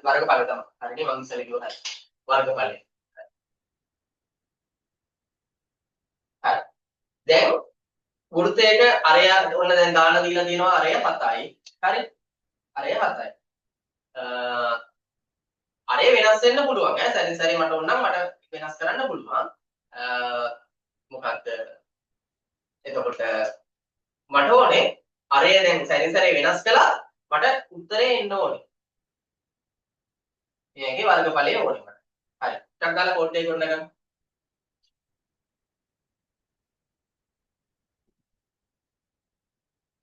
වර්ගඵලය තමයි. හරිනේ මම ඉස්සෙල්ලා කිව්වා හරි. වර්ගඵලය. හරි. දැන් වෘත්තයක අරය ඔන්න දැන් දාන්න දීලා තියෙනවා අරය 7යි. හරි? අරය 7යි. අරය වෙනස් වෙන්න පුළුවන් ඈ. සැරින් සැරේ මට ඕන නම් මට වෙනස් කරන්න පුළුවන්. මොකක්ද? එතකොට මට ඕනේ අරය දැන් සැරින් සැරේ වෙනස් කළා මට උත්තරේ එන්න ඕනේ. මේකේ වර්ගඵලය ඕනේ මට. හරි. ටක් ගාලා කෝඩ් එක ගොඩනගන්න.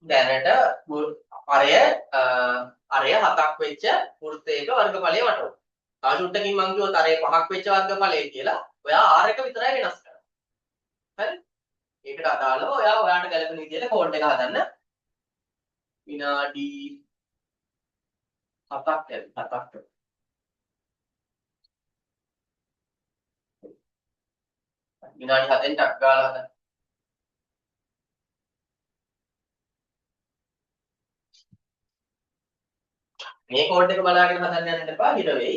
දැනට අරය 7ක් වෙච්ච වෘත්තයක වර්ගඵලය මට ඕනේ. තව චුට්ටකින් මම කිව්වොත් අරය 5ක් වෙච්ච වර්ගඵලය කියලා. ඔයා R එක විතරයි වෙනස් කරන්නේ. හරි? ඒකට අදාළව ඔයාට ගැළපෙන විදිහට කෝඩ් එක හදන්න. විනාඩි 7ක් ඇවි 7ක්. විනාඩි 7ෙන් ටක් ගාලා හදන්න. මේ කෝඩ් එක බලාගෙන හදන්න යන්න එපා හිර වෙයි.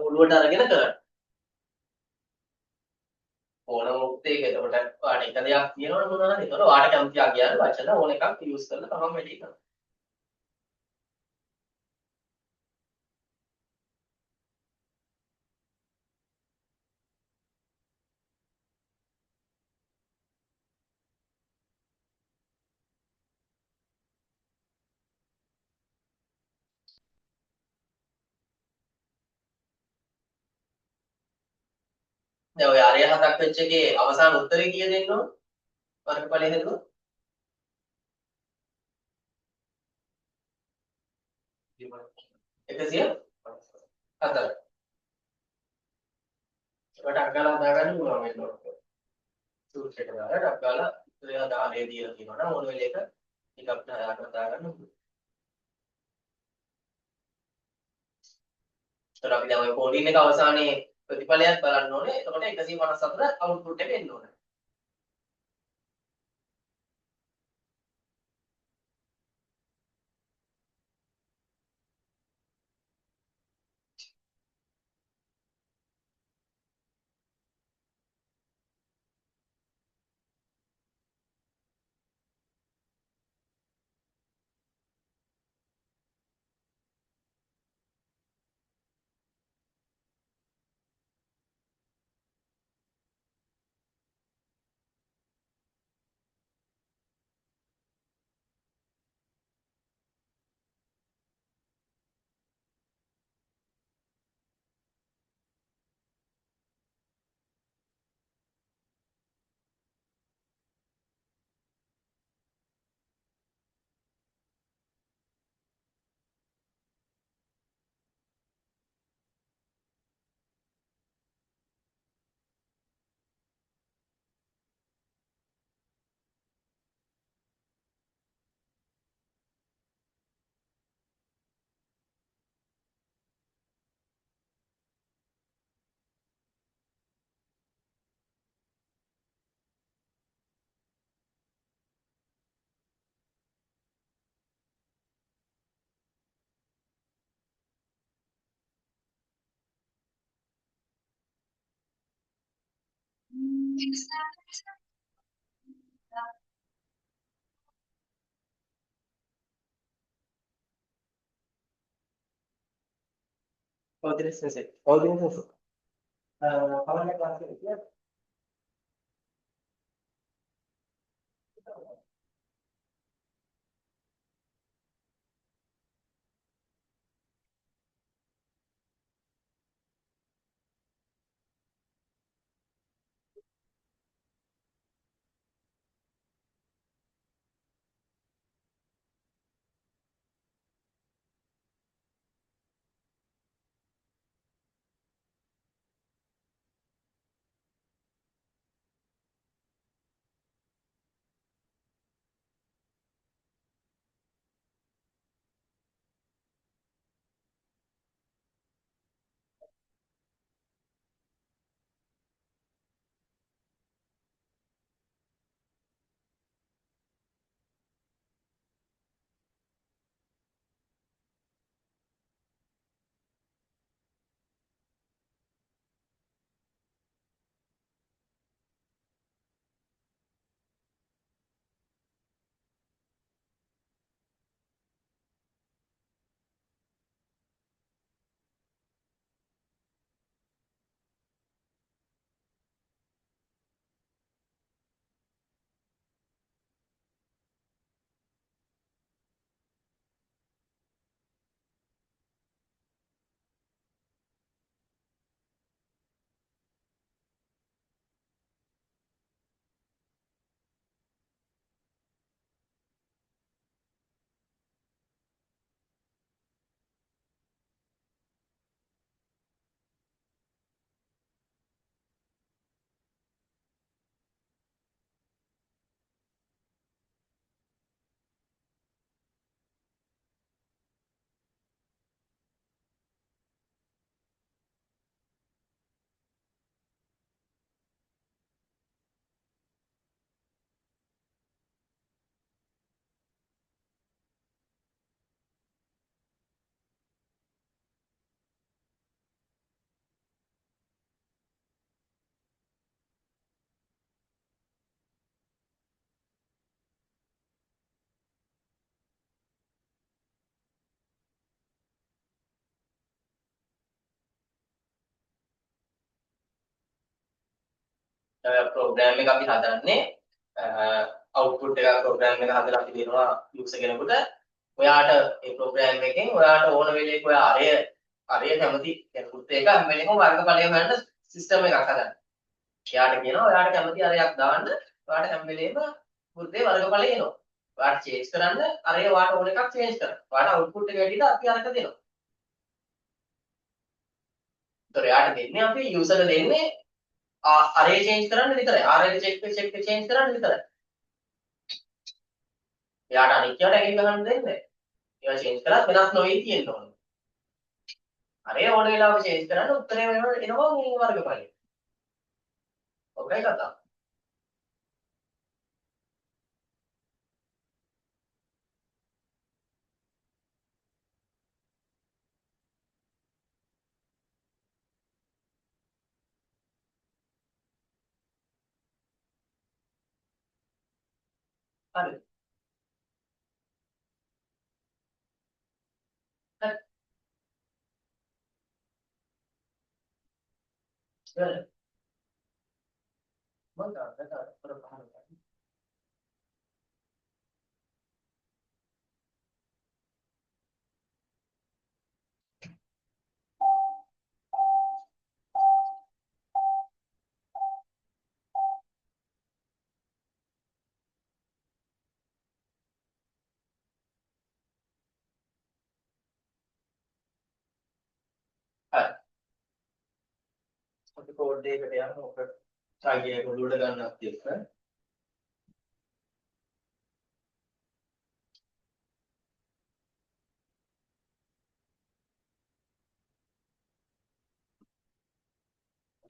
ඔළුවට අරගෙන කරන්න. ඕන මුක්ත ඒක එතකොට ඔයාලට එක දෙයක් කියනවනේ මොනවද? ඒතකොට ඔයාලට කැමති ආගියන වචන ඕන එකක් යූස් කරලා තමන් වැඩි කරනවා. දැන් ඔය අරය හතක් වෙච්ච එකේ අවසාන උත්තරේ කීයද දෙන්න ඕන? වර්ගඵලය හදුවා 104. ඒකට අග්ගලා දාගන්න පුළුවන් වෙන්න ඕන. සූත්‍රයට දාලා ටක් ගාලා ඉතින් දාලේ දීලා තියෙනවා නම් ඕන වෙලේක ටිකක් දාගන්න පුළුවන්. ඒතර අපි දැන් ඔය කෝඩින් එක අවසානයේ ප්‍රතිඵලයක් බලන්න ඕනේ. එතකොට 154 අවුට්පුට් එක එන්න ඕනේ. ඔව් දිනේෂ් සෙන්සර්. ඔව් දිනේෂ් සෙන්සර්. කවන්න ක්ලාස් එකේ කියලා. ප්‍රෝග්‍රෑම් එක අපි හදන්නේ අවුට්පුට් එක ප්‍රෝග්‍රෑම් එක හදලා අපි දෙනවා යූසර් කෙනෙකුට. ඔයාට මේ ප්‍රෝග්‍රෑම් එකෙන් ඔයාට ඕන වෙලේක ඔයා අරය කැමති කෙනෙකුට ඒක හැම වෙලේකම වර්ගඵලය හොයන්න සිස්ටම් එකක් හදන්න. එයාට කියනවා ඔයාට කැමති අරයක් දාන්න. ඔයාට හැම වෙලේම වෘත්තේ වර්ගඵලය එනවා. ඔයාට චේන්ජ් කරන්න අරය ඔයාට ඕන එකක් චේන්ජ් කරන්න. ඔයාට අවුට්පුට් එක ඇටියට අපි අරක දෙනවා. ඒතර එයාට දෙන්නේ අපි යූසර් දෙන්නේ අරේ චේන්ජ් කරන්න විතරයි. ආරේ චෙක් චේන්ජ් කරන්න විතරයි. එයාට අනිත් ඒවාට ඇඟිලි ගහන්න දෙන්නේ නැහැ. ඒවා චේන්ජ් කරලා වෙනස් නොවී තියෙන්න ඕනේ. අරේ ඕන වෙලාවක චේන්ජ් කරන්න උත්තරේ එනවා මේ වර්ගඵලය. ඔකයි කතාව. හරි. හරි. හරි. මම තාත්තට පහල හරි. අපි කෝඩ් එකකට යන්න ඔක ටයිගර් එක උඩට ගන්නත් එක්ක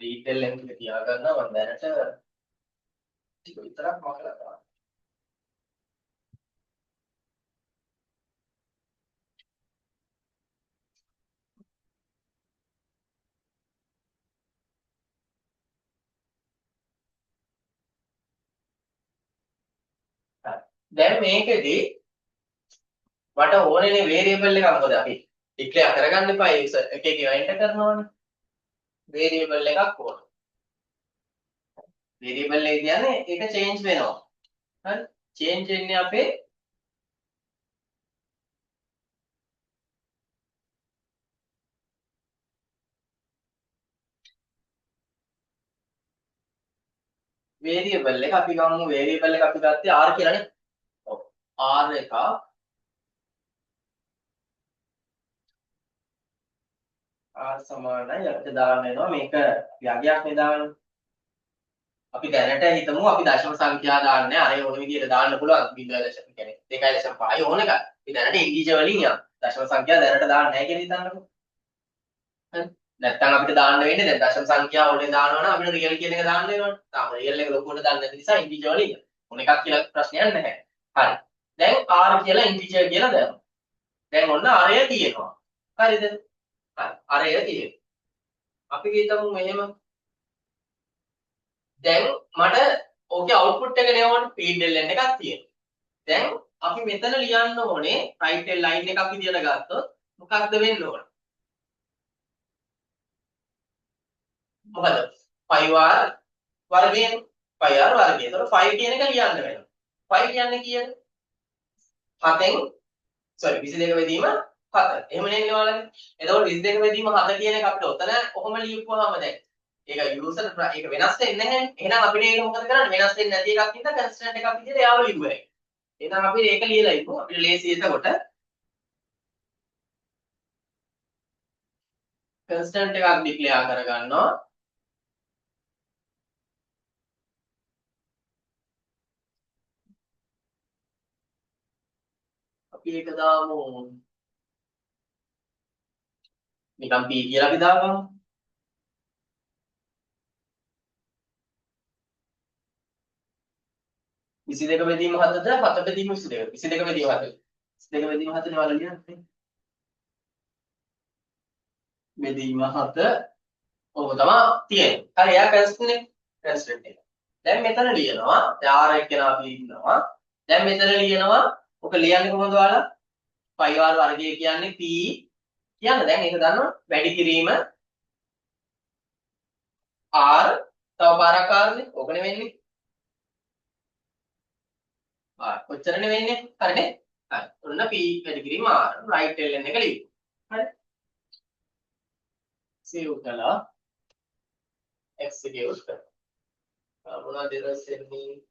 ඩීටේල් එක තියාගන්න මම දැනට ටික විතරක් මකලා කරා. හරි. දැන් මේකෙදි මට ඕනේනේ වේරියබල් එක මොකද අපි ඩික්ලෙයාර් කරගන්න එපා එක එක එන්ටර් කරනවානේ. වේරියබල් එකක් ඕන. වේරියබල් එක කියන්නේ ඒක චේන්ජ් වෙනවා. හරි. චේන්ජ් වෙන්නේ අපේ වේරියබල් එක අපි ගමු වේරියබල් එක අපි ගත්තේ r කියලානේ. ඔව්. r එක r සමානයි අපිට දාන්න වෙනවා මේක යගයක් නේ දාන්නේ. අපි දැනට හිතමු අපි දශම සංඛ්‍යා දාන්නේ අර ඕන විදිහට දාන්න පුළුවන් 0.5 කියන්නේ 2.5 ඕන එක. අපි දැනට ඉන්ටිජර් වලින් යන දශම සංඛ්‍යා දැනට දාන්නේ නැහැ කියලා හිතන්නකෝ. හරි. නැත්තම් අපිට දාන්න වෙන්නේ දැන් දශම සංඛ්‍යා වලින් දානවා නම් අපිට රියල් කියන එක දාන්න වෙනවනේ. තාම රියල් එක ලොකුවට දාන්න නැති නිසා ඉන්ටිජර් වලින් ඕන එකක් කියලා ප්‍රශ්නයක් නැහැ. හරි. දැන් r කියලා ඉන්ටිජර් කියලා දාමු. දැන් ඔන්න array තියෙනවා. හරිද? හරි. array තියෙනවා. අපි හිතමු මෙහෙම දැන් මට ඕකේ අවුට්පුට් එක ලියවන්න pdln එකක් තියෙනවා. දැන් අපි මෙතන ලියන්න ඕනේ right line එකක් විදියට ගත්තොත් මොකක්ද වෙන්න ඕන? මොකද 5r වර්ගයෙන් 5r වර්ගය. ඒතකොට 5 කියන එක ලියන්න වෙනවා. 5 කියන්නේ කීයද? 7න් sorry 22 බෙදීම 7. එහෙම නෙන්නේ ඔයාලගේ. එතකොට 22 බෙදීම 7 කියන එක අපිට ඔතන කොහොම ලියපුවාම දැන් ඒක යූසර් ඒක වෙනස් වෙන්නේ නැහැ. එහෙනම් අපිට ඒක මොකද කරන්නේ? වෙනස් වෙන්නේ නැති එකක් ඉඳලා කන්ස්ටන්ට් එකක් විදිහට යාව ලිව්වා. එහෙනම් අපි ඒක ලියලා ඉමු. අපිට ලේසි එතකොට කන්ස්ටන්ට් එකක් ඩික්ලෙයාර් කරගන්නවා. අපි ඒක දාමු නිකන් p කියලා අපි දාගමු. විසි දෙක බෙදීම 7ද 7 බෙදීම 22. 22 බෙදීම 7. 22 බෙදීම 7 නේ ඔයාලා ලියන්නේ. බෙදීම 7 ඔබ තමයි තියෙන්නේ. හරි එයා කන්ස්ටන්ට් එක. දැන් මෙතන ලියනවා. දැන් r එක කෙනා අපි ඉන්නවා. දැන් මෙතන ලියනවා. ඔක ලියන්නේ කොහොමද ඔයාලා? 5r වර්ගය කියන්නේ p කියන්න දැන් ඒක දන්නවා වැඩි කිරීම r තව පාරක් ආවනේ. ඕකනේ වෙන්නේ. කොච්චරනේ වෙන්නේ? හරිනේ. හරි. ඔන්න p වැඩි කිරීම r. right ln එක ලියමු. හරි. save කළා. execute කරනවා. මොනවද ඊට වෙන්නේ?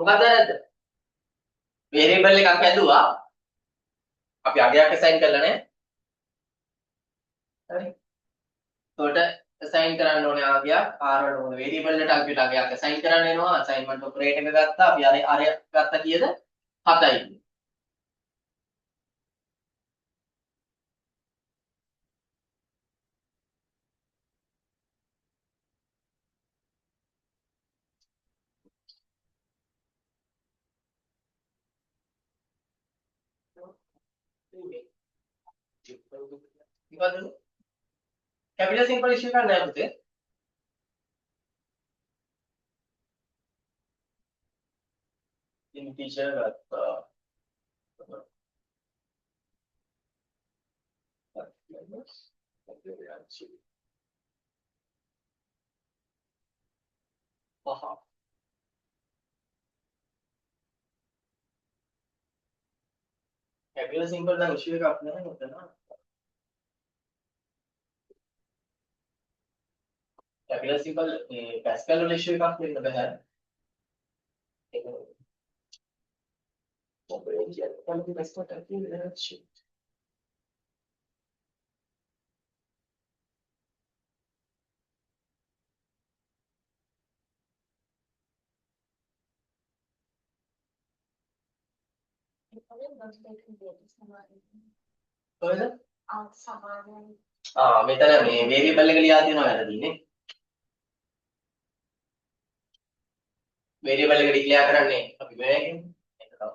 මොකද නැද්ද? variable එකක් හැදුවා. අපි අගයක් assign කළා නේ. හරි. එතකොට assign කරන්න ඕනේ අගයක් r වල මොන variable එකට අපිට අගයක් assign කරන්න වෙනවා. assignment operator එක ගත්තා. අපි අර ගත්තා කීයද? 7යි. ඉතින් capital simple issue එකක් නෑ පුතේ. integer ගත්තා. පහ. capital simple නම් issue එකක් නෑ මෙතන. capital simple මේ Pascal වල issue එකක් වෙන්න බෑ. ඒක operator quality expert කියලා issue. කොහෙද? මෙතන මේ variable එක ලියා තියෙනවා වැරදිනේ. variable එක declare කරන්නේ අපි මේකෙන්. ඒක තමයි.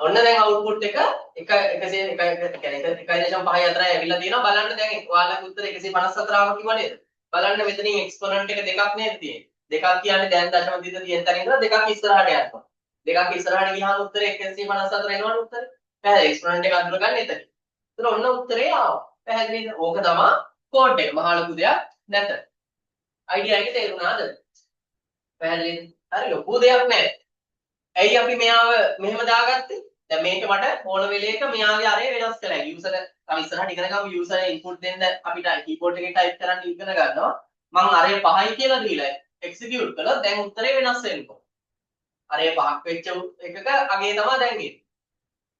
ඔන්න දැන් output එක 101 කියන්නේ 1.5 අතරයි ඇවිල්ලා තියෙනවා. බලන්න දැන් ඔයාලගේ උත්තර 154ම කිව්වා නේද? බලන්න මෙතනින් exponent එක දෙකක් නේද තියෙන්නේ. දෙකක් කියන්නේ දැන් දශම දිට තියෙන තැන ඉඳලා දෙකක් ඉස්සරහට යනවා. දෙකක් ඉස්සරහට ගියාම උත්තරේ 154 එනවනේ උත්තරේ. පැහැදිලි exponent එක අඳුර ගන්න එතන. ඒතර ඔන්න උත්තරේ ආවා. පැහැදිලිද? ඕක තමයි කෝඩ් එක. මහා ලොකු දෙයක් නැත. අයිඩියා එක තේරුණාද? පැහැදිලිද? හරි ලොකු දෙයක් නැහැ. ඇයි අපි මෙයාව මෙහෙම දාගත්තේ? දැන් මේක මට ඕන වෙලේක මෙයාගේ අරේ වෙනස් කරලා. යූසර් තව ඉස්සරහට ඉගෙන ගමු යූසර් ඉන්පුට් දෙන්න අපිට කීබෝඩ් එකේ ටයිප් කරන්න ඉගෙන ගන්නවා. මම අරේ 5යි කියලා දීලා එක්සිකියුට් කළොත් දැන් උත්තරේ වෙනස් වෙනවා. අරේ 5ක් වෙච්ච එකක අගේ තමයි දැන් එන්නේ.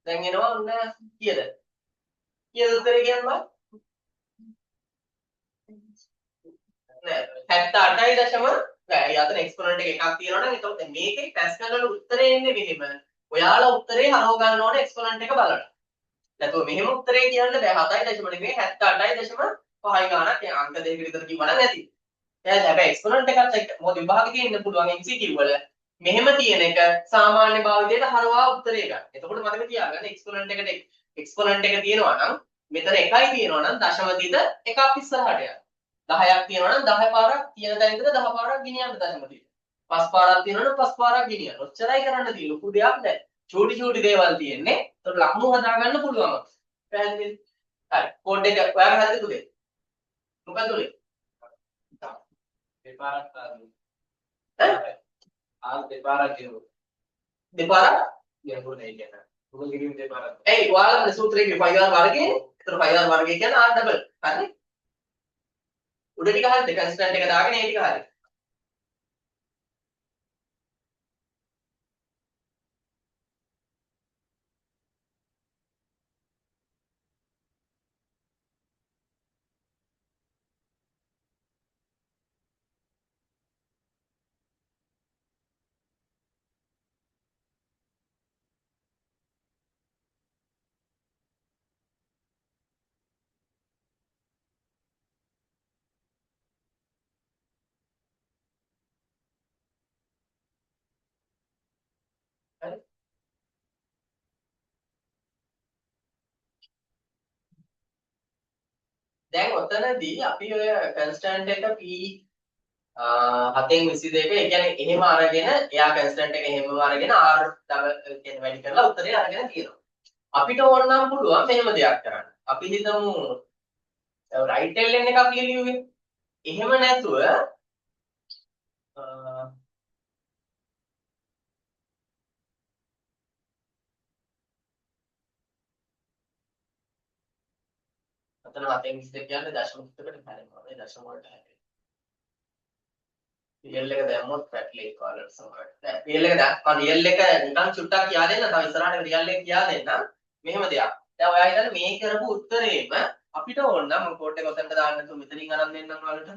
දැන් එනවා ඔන්න කීයද? කීයද උත්තරේ කියන්නේ? නෑ 78.0 නෑ යතන එක්ස්පොනන්ට් එක එකක් තියෙනවා නම් එතකොට මේකේ පැස්කල් වල උත්තරේ එන්නේ මෙහෙම. ඔයාලා උත්තරේ හරව ගන්න ඕනේ එක්ස්පොනන්ට් එක බලලා. නැතුව මෙහෙම උත්තරේ කියන්න බෑ 7.0 නෙමෙයි 78.5 ගානක් අංක දෙකක විතර කිව්වනම් නැති. දැන් හැබැයි එක්ස්පොනන්ට් එකත් එක්ක මොකද විභාගෙක ඉන්න පුළුවන් MCQ වල මෙහෙම තියෙන එක සාමාන්‍ය භාවිතයට හරවා උත්තරේ ගන්න. එතකොට මතක තියාගන්න එක්ස්පොනන්ට් එකට එක්ස්පොනන්ට් එක තියෙනවා නම් මෙතන එකයි තියෙනවා නම් දශම දිට එකක් ඉස්සරහට යන්න. 10ක් තියෙනවා නම් 10 පාරක් තියෙන තැන ඉඳලා 10 පාරක් ගෙනියන්න දශම දිට. 5 පාරක් තියෙනවා නම් 5 පාරක් ගෙනියන්න. ඔච්චරයි කරන්න තියෙන්නේ. ලොකු දෙයක් නෑ. චූටි චූටි දේවල් තියෙන්නේ. ඒතකොට ලකුණු හදාගන්න පුළුවන්. පැහැදිලිද? හරි. කෝඩ් එක ඔයාලා හරිද පුතේ? මොකක්ද උනේ? දෙපාරක් ආන්නේ. දෙපාරක් ගෙනුවා. දෙපාරක් ගෙනුනේ කියන්නේ. මොකද කිව්වේ දෙපාරක්. ඒයි ඔයාලා සූත්‍රයේ පයිදාර වර්ගයේ. ඒතර පයිදාර වර්ගය කියන්නේ r ඩබල්. හරි? උඩ ටික හරියද? කන්ස්ටන්ට් එක දාගෙන ඒ ටික හරියද? හරි? දැන් ඔතනදී අපි ඔය කන්ස්ටන්ට් එක p 7න් 22 ඒ කියන්නේ එහෙම අරගෙන එයා කන්ස්ටන්ට් එක එහෙමම අරගෙන r ඩබල් කියන්නේ වැඩි කරලා උත්තරේ අරගෙන තියෙනවා. අපිට ඕන නම් පුළුවන් මෙහෙම දෙයක් කරන්න. අපි හිතමු right ln එකක් ලියුවේ. එහෙම නැතුව අතන 7න් 22 කියන්නේ දශම තුනකට හැරෙනවා. ඒ දශම වලට හැරෙනවා. රියල් එක දැම්මොත් පැටලේ කාලර් සමහරට. දැන් රියල් එක දැන් රියල් එක නිකන් චුට්ටක් කියා දෙන්න. තව ඉස්සරහට රියල් එක කියා දෙන්න. මෙහෙම දෙයක්. දැන් ඔයා හිතන්න මේ කරපු උත්තරේම අපිට ඕන නම් මම කෝඩ් එක ඔතනට දාන්න තු මෙතනින් අරන් දෙන්නම් ඔයාලට.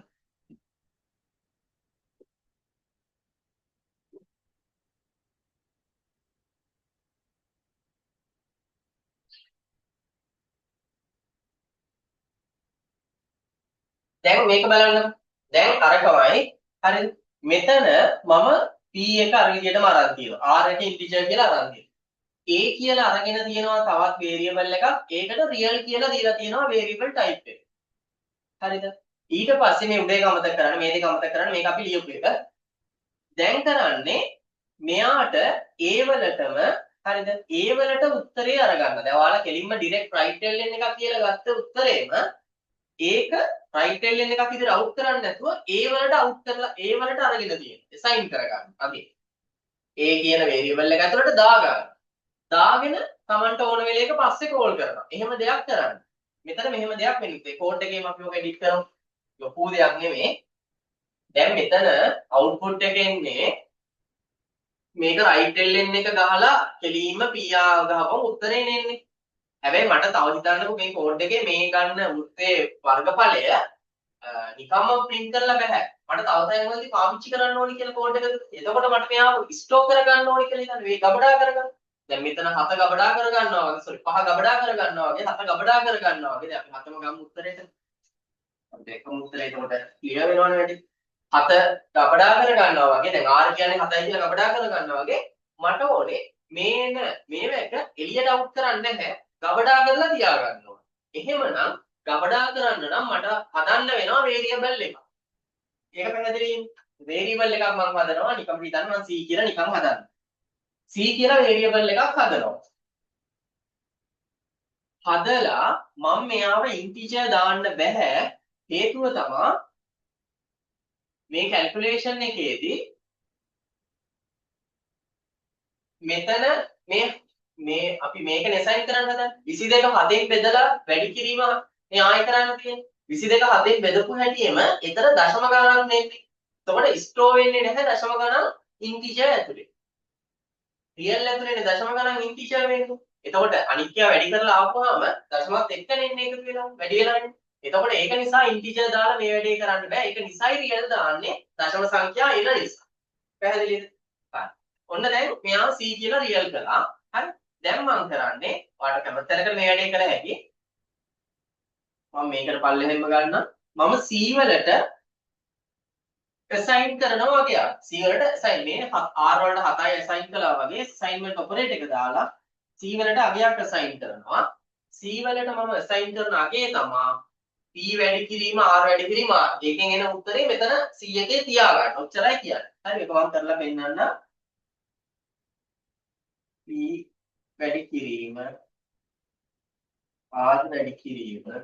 දැන් මේක බලන්න. දැන් අරකමයි. හරිද? මෙතන මම p එක අර විදිහටම අරන් තියෙනවා. r එක ඉන්ටිජර් කියලා අරන් තියෙනවා. a කියලා අරගෙන තියෙනවා තවත් වේරියබල් එකක්. ඒකට රියල් කියලා දීලා තියෙනවා වේරියබල් ටයිප් එක. හරිද? ඊට පස්සේ මේ උඩ එක අමතක කරන්න මේ දෙක අමතක කරන්න මේක අපි ලියපු එක. දැන් කරන්නේ මෙයාට a වලටම හරිද? a වලට උත්තරේ අරගන්න. දැන් ඔයාලා කෙලින්ම ඩිරෙක්ට් රයිට් ln එකක් කියලා ගත්ත උත්තරේම ඒක රයිට් ln එකක් විදිහට අවුට් කරන්නේ නැතුව a වලට අවුට් කරලා a වලට අරගෙන තියෙනවා. assign කරගන්න. අගේ. a කියන වේරියබල් එක ඇතුළට දාගන්න. දාගෙන Tamanට ඕන වෙලේක පස්සේ කෝල් කරනවා. එහෙම දෙයක් කරන්න. මෙතන මෙහෙම දෙයක් වෙන්නේ. කෝඩ් එකේම අපි ඔක එඩිට් කරමු. ලොකු දෙයක් නෙමෙයි. දැන් මෙතන අවුට්පුට් එක එන්නේ මේක රයිට් ln එක ගහලා කෙලින්ම PR ගහපුවම උත්තරේ එන්නේ. හැබැයි මට තව හිතන්නකෝ මේ කෝඩ් එකේ මේ ගන්න වෘත්තේ වර්ගඵලය නිකම්ම print කරලා බෑ. මට තව තැන්වලදී පාවිච්චි කරන්න ඕනි කියලා කෝඩ් එක. එතකොට මට මෙයාව ස්ටෝක් කරගන්න ඕනි කියලා හිතන්න. මේ ගබඩා කරගන්න. දැන් මෙතන 7 ගබඩා කරගන්නවා වගේ sorry 5 ගබඩා කරගන්නවා වගේ 7 ගබඩා කරගන්නවා වගේ. දැන් අපි 7ම ගමු උත්තරේට. අපි දෙකම උත්තරේ එතකොට ක්ලියර් වෙනවනේ වැඩි. 7 ගබඩා කරගන්නවා වගේ දැන් r කියන්නේ 7යි කියලා ගබඩා කරගන්නවා වගේ මට ඕනේ මේව එක එළියට අවුට් කරන්න නැහැ. ගබඩා කරලා තියාගන්න ඕනේ. එහෙමනම් ගබඩා කරන්න නම් මට හදන්න වෙනවා වේරියබල් එකක්. ඒක පැහැදිලිද? වේරියබල් එකක් මම හදනවා නිකම් හිතන්න මම c කියලා නිකම් හදන්න. c කියලා වේරියබල් එකක් හදනවා. හදලා මම මෙයාව ඉන්ටිජර් දාන්න බෑ. හේතුව තමයි මේ කැල්කියුලේෂන් එකේදී මෙතන මේ අපි මේක assign කරන්න හදන්නේ 22 7න් බෙදලා වැඩි කිරීම මේ ආයෙ කරන්න තියෙන්නේ 22 7න් බෙදපු හැටියෙම එතන දශම ගණනක් නෙන්නේ. එතකොට ස්ටෝර් වෙන්නේ නැහැ දශම ගණන් ඉන්ටිජර් ඇතුලේ. රියල් ඇතුලේනේ දශම ගණන් ඉන්ටිජර් වෙන්නේ. එතකොට අනිත්‍ය වැඩි කරලා ආවම දශමත් එක්කනේ එන්නේ එකතු වෙනවා. වැඩි වෙලා එන්නේ. එතකොට ඒක නිසා ඉන්ටිජර් දාලා මේ වැඩේ කරන්න බෑ. ඒක නිසායි රියල් දාන්නේ දශම සංඛ්‍යා එන නිසා. පැහැදිලිද? හරි. ඔන්න දැන් මෙයා c කියලා රියල් කළා. හරි. දැන් මම කරන්නේ ඔයාලට කැමතිතරක මේ වැඩේ කළ හැකි. මම මේකට පල්ලෙහෙම්ම ගන්නම්. මම c වලට assign කරනවා වගේ. c වලට assign මේ r වලට 7යි assign කළා වගේ assignment operator එක දාලා c වලට අගයක් assign කරනවා. c වලට මම assign කරන අගේ තමයි p වැඩි කිරීම r වැඩි කිරීම r. ඒකෙන් එන උත්තරේ මෙතන c එකේ තියාගන්න. ඔච්චරයි කියන්නේ. හරි මේක මම කරලා පෙන්නන්න. p වැඩි කිරීම r වැඩි කිරීම r.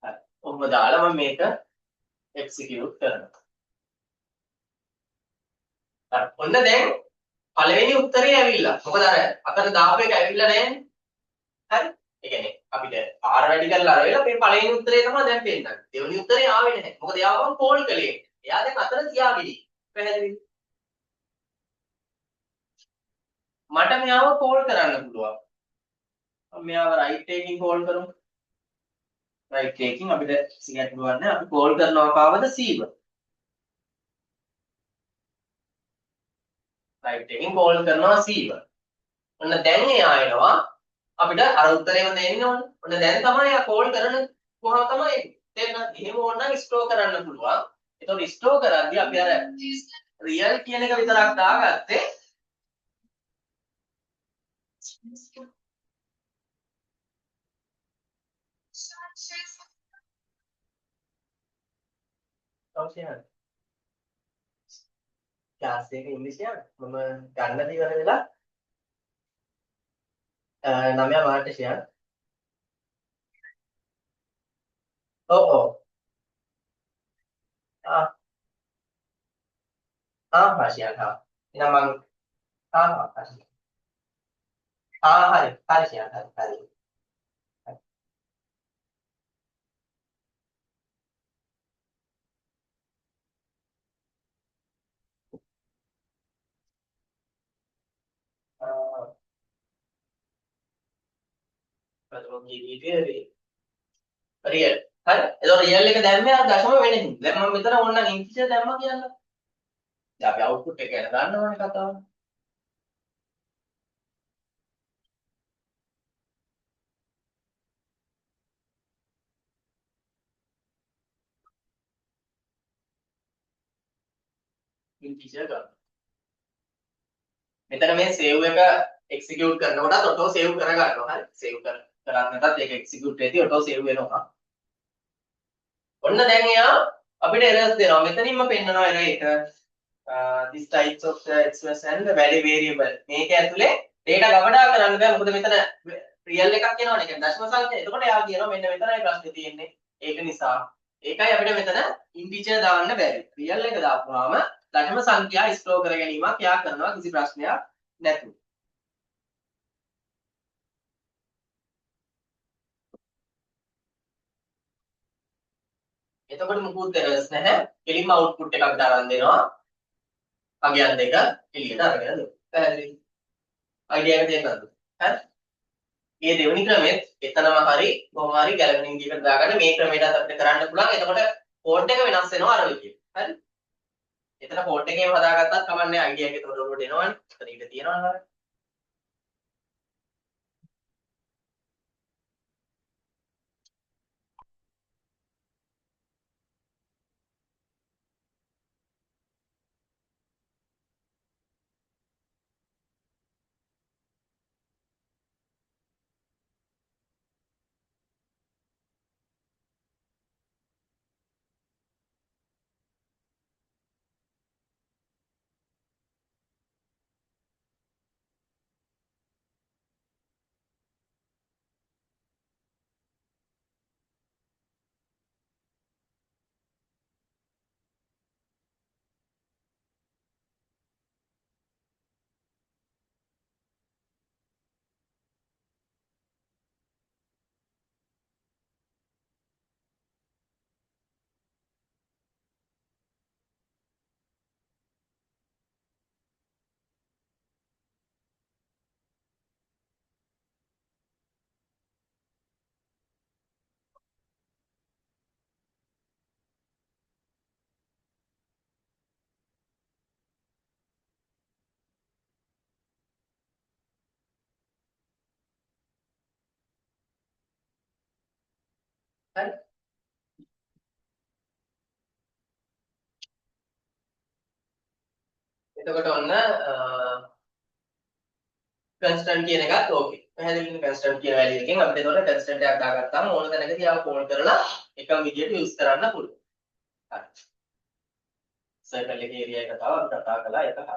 හරි. ඔහොම දාලා මම මේක එක්සිකියුට් කරනවා. හරි. ඔන්න දැන් පළවෙනි උත්තරේ ඇවිල්ලා. මොකද අර අතන දාපු එක ඇවිල්ලා නැහැනේ. හරි. ඒ කියන්නේ අපිට r වැඩි කරලා අරවිලා මේ පළවෙනි උත්තරේ තමයි දැන් පෙන්නන්නේ. දෙවෙනි උත්තරේ ආවේ නැහැ. මොකද එයාව මම කෝල් කළේ. එයා දැන් අතන තියාගෙන ඉන්නේ. පැහැදිලිද? මට මෙයාව කෝල් කරන්න පුළුවන්. මම මෙයාව right එකකින් කෝල් කරමු. right එකකින් අපිට සිගැට් ගන්න අපි කෝල් කරනවා කාවද c ව. right එකකින් කෝල් කරනවා c ව. ඔන්න දැන් එයා එනවා අපිට අර උත්තරේම දෙන්න ඕනේ. ඔන්න දැන් තමයි එයා කෝල් කරන කොහොම තමයි එන්නේ. තේරෙනවද? එහෙම ඕන නම් ස්ටෝර් කරන්න පුළුවන්. එතකොට ස්ටෝර් කරද්දී අපි අර රියල් කියන එක විතරක් දාගත්තේ යන්න. ක්ලාස් එකේ ඉංග්‍රීසි යන්න. මම ගන්න දිවර වෙලා 9 මාර්ට යන්න. ඔව් ඔව්. හාසියන් හා. එහෙනම් මං හරි. හරි සියන් හරි. ප්‍රථම ජීවිතයේ රියල්. හරි. එතකොට රියල් එක දැම්මේ අර දශම වෙන හින්දා. දැන් මම මෙතන ඕනනම් ඉන්ටිජර් දැම්මා කියන්න. දැන් අපි අවුට්පුට් එක ගැන ගන්නවනේ කතාව. ඉන්ටිජර් ගන්න. මෙතන මේ save එක execute කරනකොට auto save කර ගන්නවා. හරි. save කරන්නටත් ඒක execute වෙද්දී auto save වෙනවා. ඔන්න දැන් එයා අපිට errors දෙනවා. මෙතනින්ම පෙන්නනවා error එක. This types of the expression the value variable. මේක ඇතුලේ data ගබඩා කරන්න බෑ. මොකද මෙතන real එකක් එනවනේ. ඒ කියන්නේ දශම සංඛ්‍යා. එතකොට එයා කියනවා මෙන්න මෙතනයි ප්‍රශ්නේ තියෙන්නේ. ඒක නිසා ඒකයි අපිට මෙතන integer දාන්න බැරි. real එක දාපුවාම දශම සංඛ්‍යා store කර ගැනීමක් එයා කරනවා කිසි ප්‍රශ්නයක් නැතුව. එතකොට මුකුත් errors නැහැ. කෙලින්ම output එක අපිට අරන් දෙනවා. අගයන් දෙක එළියට අරගෙන දෙනවා. පැහැදිලිද? idea එක තේරුණාද? හරි. මේ දෙවෙනි ක්‍රමෙත් එතනම හරි කොහොම හරි ගැලවෙනින් කීකට දාගන්න මේ ක්‍රමයටත් අපිට කරන්න පුළුවන්. එතකොට කෝඩ් එක වෙනස් වෙනවා අර විදිහට. හරි. එතන කෝඩ් එකේම හදාගත්තත් කමන්නේ idea එකේ තොරතුරු දෙනවනේ. එතන ඊට තියනවා නේද? හරි. එතකොට ඔන්න constant කියන එකත් ඕකේ. පැහැදිලිද? constant කියන වැලියු එකෙන් අපිට එතකොට constant එකක් දාගත්තාම ඕන තැනකදී ආව කෝල් කරලා එකම විදියට යූස් කරන්න පුළුවන්. හරි. circle එකේ area එක තව අපි කතා කළා ඒක හරි.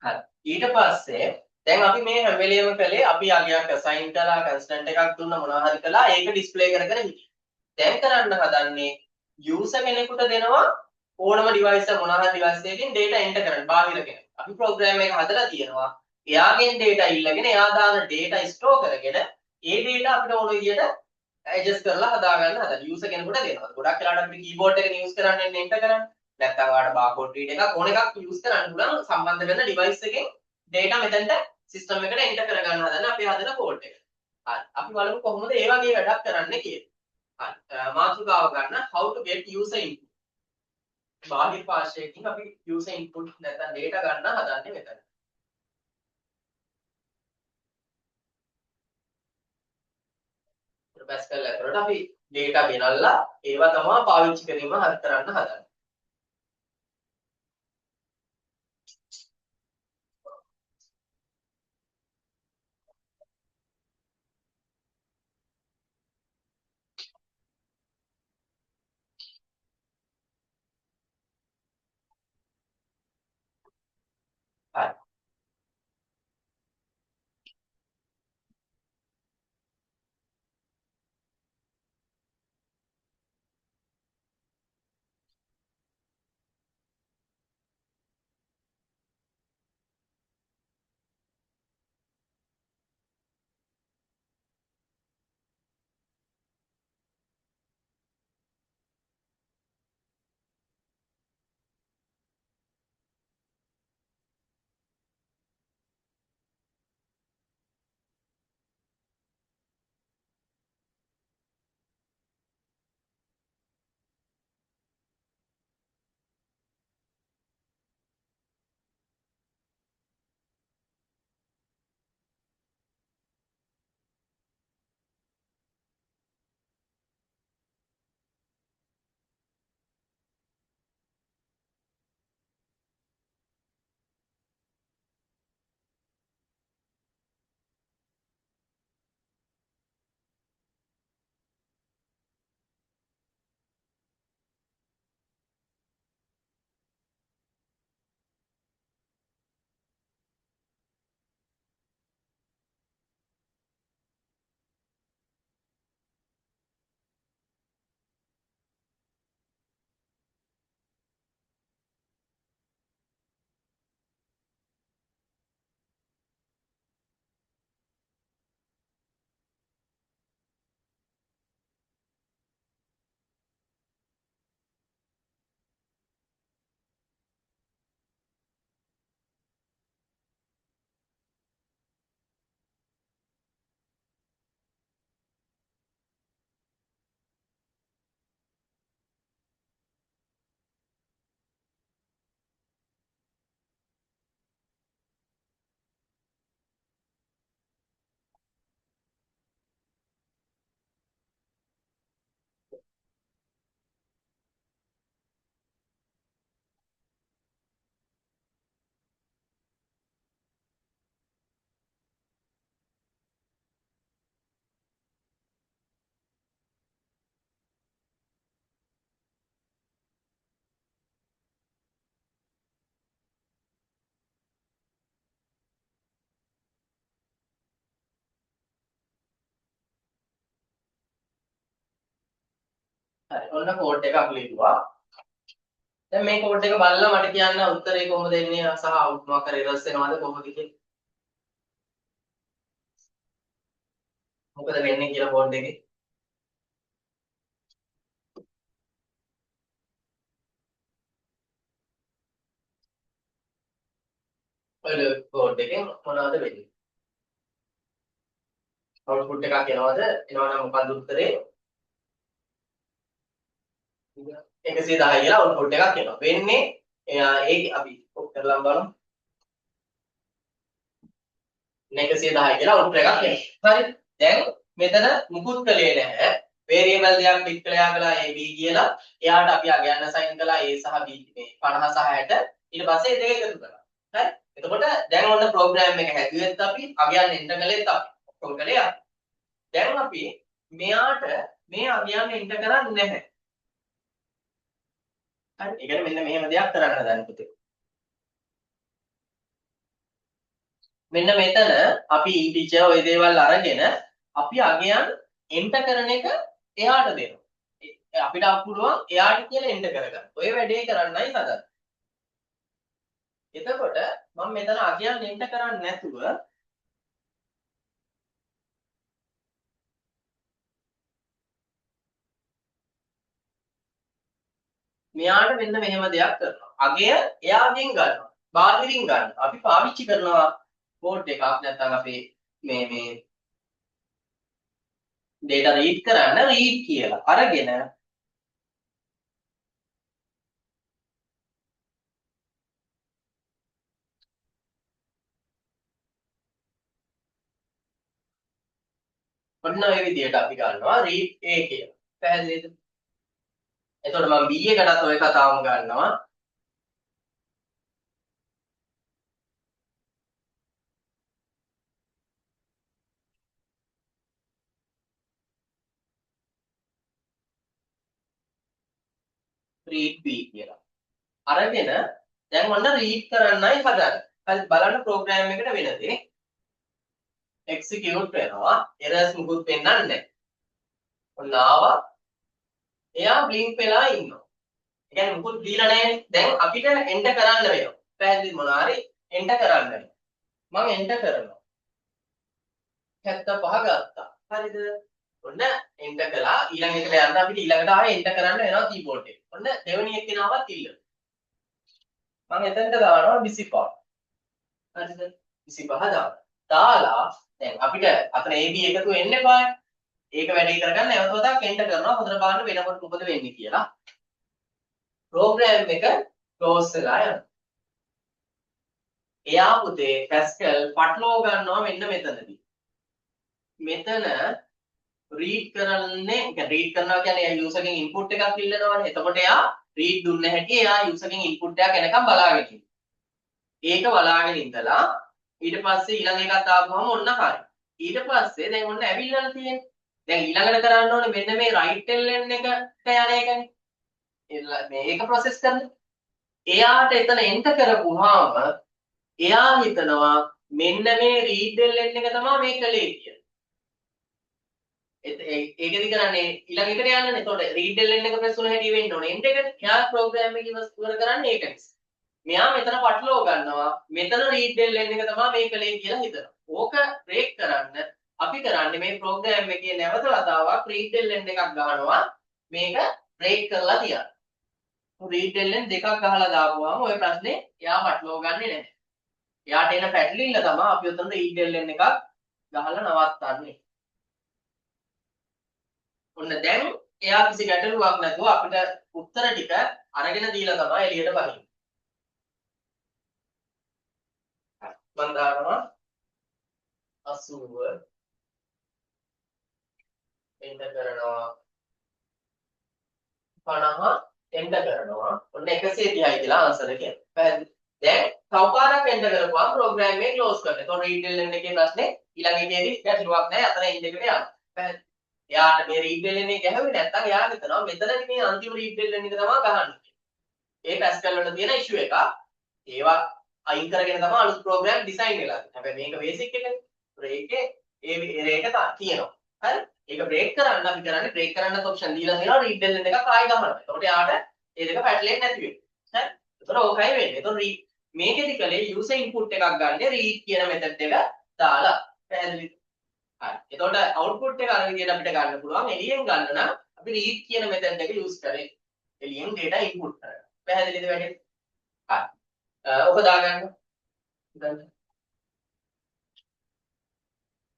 හරි. ඊට පස්සේ දැන් අපි මේ හැම වෙලෙම කළේ අපි අගයක් assign කළා constant එකක් දුන්න මොනවා හරි කළා ඒක display කරගෙන හිටියා. දැන් කරන්න හදන්නේ user කෙනෙකුට දෙනවා ඕනම device එක මොනවා හරි device එකකින් data enter කරන්න බාහිර කෙනෙක්. අපි program එක හදලා තියෙනවා. එයාගෙන් data ඉල්ලගෙන එයා දාන data store කරගෙන ඒ data අපිට ඕන විදියට adjust කරලා හදා ගන්න හදලා user කෙනෙකුට දෙනවා. ගොඩක් වෙලාවට අපිට keyboard එකෙන් use කරන්නේ enter කරන්න. නැත්නම් ඔයාලට barcode read එකක් ඕන එකක් use කරන්න පුළුවන් සම්බන්ධ කරන device එකෙන් data මෙතනට system එකට enter කරගන්න හදන අපි හදන code එක. හරි. අපි බලමු කොහොමද ඒ වගේ වැඩක් කරන්නේ කියලා. හරි. මාතෘකාව ගන්න how to get user input. බාහිර පාර්ශ්වයකින් අපි user input නැත්නම් data ගන්න හදන්නේ මෙතන. Pascal ඇතුළට අපි data ගෙනල්ලා ඒවා තමයි පාවිච්චි කිරීම හරි කරන්න හදන්නේ. හරි. ඔන්න කෝඩ් එක අපි ලියුවා. දැන් මේ කෝඩ් එක බලලා මට කියන්න උත්තරේ කොහොමද එන්නේ සහ අවුට් මොකක් හරි එරර්ස් එනවද කොහොමද කියලා. මොකද වෙන්නේ කියලා කෝඩ් එකේ. ඔය කෝඩ් එකෙන් මොනවද වෙන්නේ? අවුට්පුට් එකක් එනවද? එනවනම් මොකක්ද උත්තරේ? 110 කියලා අවුට්පුට් එකක් එනවා. වෙන්නේ ඒක අපි කරලා බලමු. 110 කියලා අවුට්පුට් එකක් එනවා. හරි. දැන් මෙතන මුකුත් කළේ නැහැ. වේරියබල් දෙයක් ඩික්ලෙයාර් කළා a b කියලා. එයාට අපි අගයන්න අසයින් කළා a සහ b මේ 50 සහ 60. ඊට පස්සේ දෙක එකතු කළා. හරි. එතකොට දැන් ඔන්න ප්‍රෝග්‍රෑම් එක හැදුවෙත් අපි අගයන්න එන්ටර් කළෙත් අපි. ඔක්කොම කළේ අපි. දැන් අපි මෙයාට මේ අගයන්න එන්ටර් කරන්නේ නැහැ. හරි. ඒ කියන්නේ මෙන්න මෙහෙම දෙයක් කරන්න දැන් පුතේ. මෙන්න මෙතන අපි ඉන්ටිජර් ওই දේවල් අරගෙන අපි අගයන් එන්ටර් කරන එක එයාට දෙනවා. අපිට පුළුවන් එයාට කියලා එන්ටර් කරගන්න. ඔය වැඩේ කරන්නයි හදන්නේ. එතකොට මම මෙතන අගයන් එන්ටර් කරන්නේ නැතුව මෙයාට මෙන්න මෙහෙම දෙයක් කරනවා. අගය එයාගෙන් ගන්නවා. බාහිරින් ගන්න. අපි පාවිච්චි කරනවා කෝඩ් එකක් නැත්නම් අපේ මේ data read කරන්න read කියලා. අරගෙන ඔන්න ඔය විදිහට අපි ගන්නවා read a කියලා. පැහැදිලිද? එතකොට මම b එකටත් ඔය කතාවම ගන්නවා. read b කියලා. අරගෙන දැන් ඔන්න read කරන්නයි හදන්නේ. හරි බලන්න ප්‍රෝග්‍රෑම් එකට වෙන දේ. execute වෙනවා. errors මුකුත් පෙන්නන්නේ නැහැ. ඔන්න ආවා. එයා blink වෙලා ඉන්නවා. ඒ කියන්නේ මුකුත් දීලා නැහැ. දැන් අපිට enter කරන්න වෙනවා. පැහැදිලි මොනාරි enter කරන්න වෙනවා. මම enter කරනවා. 75 ගත්තා. හරිද? ඔන්න enter කළා. ඊළඟ එකට යන්න අපිට ඊළඟට ආයෙ enter කරන්න වෙනවා keyboard එක. ඔන්න දෙවෙනි එක්කෙනාවත් ඉල්ලනවා. මම එතනට දානවා 25. හරිද? 25 දානවා. දාලා දැන් අපිට අතන AB එකතු වෙන්න එපායි. ඒක වැඩි කරගන්න නැවත වතාවක් enter කරනවා. හොඳට බලන්න වෙනකොට මොකද වෙන්නේ කියලා. ප්‍රෝග්‍රෑම් එක ක්ලෝස් වෙලා යනවා. එයා පුතේ Pascal පටලව ගන්නවා මෙන්න මෙතනදී. මෙතන read කරන්නේ read කරනවා කියන්නේ එයා user ගෙන් input එකක් ඉල්ලනවානේ. එතකොට එයා read දුන්න හැටි එයා user ගෙන් input එකක් එනකම් බලාගෙන ඉන්නවා. ඒක බලාගෙන ඉඳලා ඊට පස්සේ ඊළඟ එකත් ආවම ඔන්න හරි. ඊට පස්සේ දැන් ඔන්න ඇවිල්ලා තියෙන්නේ. දැන් ඊළඟට කරන්න ඕනේ මෙන්න මේ right ln එකට යන එකනේ. මේක process කරන්න. එයාට එතන enter කරපුවාම එයා හිතනවා මෙන්න මේ read ln එක තමයි මේ කලේ කියලා. ඒකෙදි කරන්නේ ඊළඟ එකට යන්නනේ. එතකොට read ln එක press වුණ හැටි වෙන්න ඕනේ. end එකට එයා program එක ඉවර කරන්නේ ඒක නිසා. මෙයා මෙතන පටලව ගන්නවා. මෙතන read ln එක තමයි මේ කලේ කියලා හිතනවා. ඕක break කරන්න අපි කරන්නේ මේ program එකේ නැවත වතාවක් read ln එකක් ගන්නවා. මේක break කරලා තියන්න. read ln දෙකක් ගහලා දාපුවාම ওই ප්‍රශ්නේ එයා පටලව ගන්නේ නැහැ. එයාට එන පැටලිල්ල තමයි අපි උතන read ln එකක් ගහලා නවත්තන්නේ. ඔන්න දැන් එයා කිසි ගැටලුවක් නැතුව අපිට උත්තර ටික අරගෙන දීලා තමයි එළියට බහින්නේ. මම දානවා 80 එන්ටර් කරනවා 50 එන්ටර් කරනවා ඔන්න 130යි කියලා ආන්සර් එක එනවා. පැහැදිලි. දැන් තව පාරක් එන්ටර් කරපුවාම ප්‍රෝග්‍රෑම් එක ක්ලෝස් කරනවා. එතකොට read ln එකේ ප්‍රශ්නේ ඊළඟ එකේදී ගැටලුවක් නැහැ. අතන end එකට යනවා. පැහැදිලි. එයාට මේ read ln එක ගැහුවේ නැත්නම් එයා හිතනවා මෙතනදී මේ අන්තිම read ln එක තමයි ගහන්නේ. ඒ Pascal වල තියෙන issue එක. ඒවා අයින් කරගෙන තමයි අලුත් ප්‍රෝග්‍රෑම් ඩිසයින් වෙලා තියෙන්නේ. හැබැයි මේක බේසික් එකනේ. ඒකේ ඒ ඒක තියෙනවා. හරි? ඒක බ්‍රේක් කරන්න අපි කරන්නේ බ්‍රේක් කරන්නත් ඔප්ෂන් දීලා තියෙනවා රීඩ් එල්ලෙන් එකක් ආයෙ ගහනවා. එතකොට යාට ඒ දෙක පැටලෙන්නේ නැති වෙනවා. හරි. එතකොට ඕකයි වෙන්නේ. එතකොට මේකෙදි කලේ යූසර් ඉන්පුට් එකක් ගන්න රීඩ් කියන මෙතඩ් එක දාලා. පැහැදිලිද? හරි. එතකොට අවුට්පුට් එක අර විදිහට අපිට ගන්න පුළුවන්. එළියෙන් ගන්න නම් අපි රීඩ් කියන මෙතඩ් එක යූස් කරේ. එළියෙන් data input කරනවා. පැහැදිලිද වැඩේ? හරි. ඔක දාගන්න. දැන්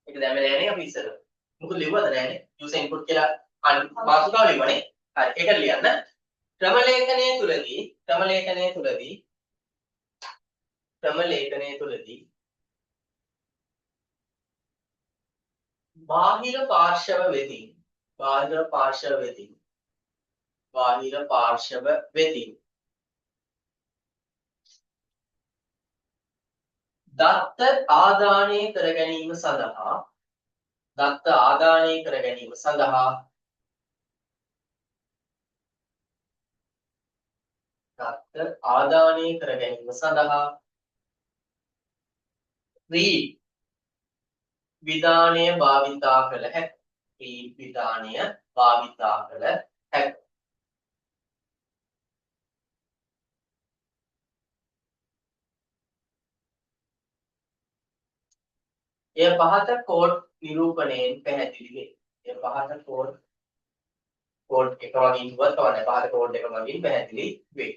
ඒක දැම්මේ නෑනේ අපි ඉස්සර. මොකද ලිව්වද නෑනේ. යූසර් ඉන්පුට් කියලා මාතෘකාව ලිව්වනේ. හරි. ඒක ලියන්න. ක්‍රම ලේඛනයේ තුලදී බාහිර පාර්ශව වෙතින් දත්ත ආදානය කර ගැනීම සඳහා read විධානය භාවිතා කළ හැක. එය පහත කෝඩ් නිරූපණයෙන් පැහැදිලි වේ. එය පහත කෝඩ් එක වගේ ඉවත් කරන්න පහත කෝඩ් එක වගේ පැහැදිලි වේ.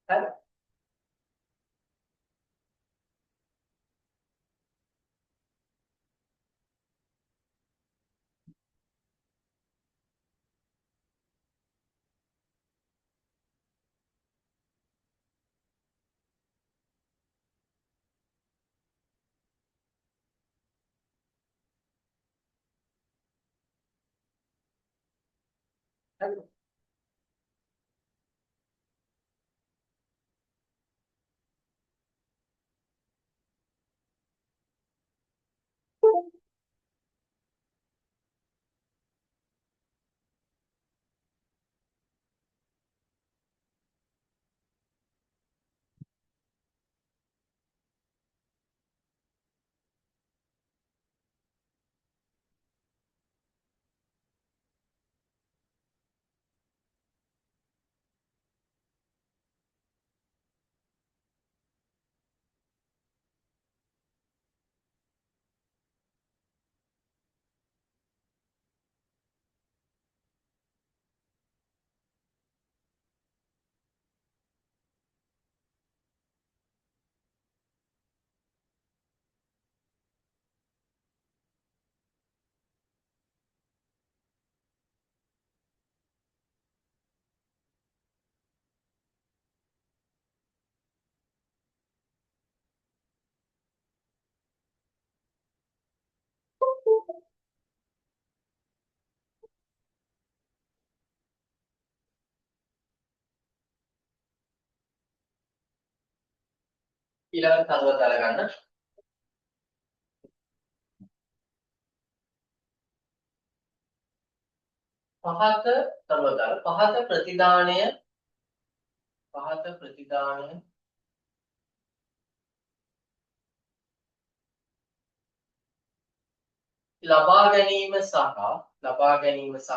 හරි. හරි. ඊළඟට තනුව දාලා ගන්න. පහත තනුව දාලා පහත ප්‍රතිදානය ලබා ගැනීම සහ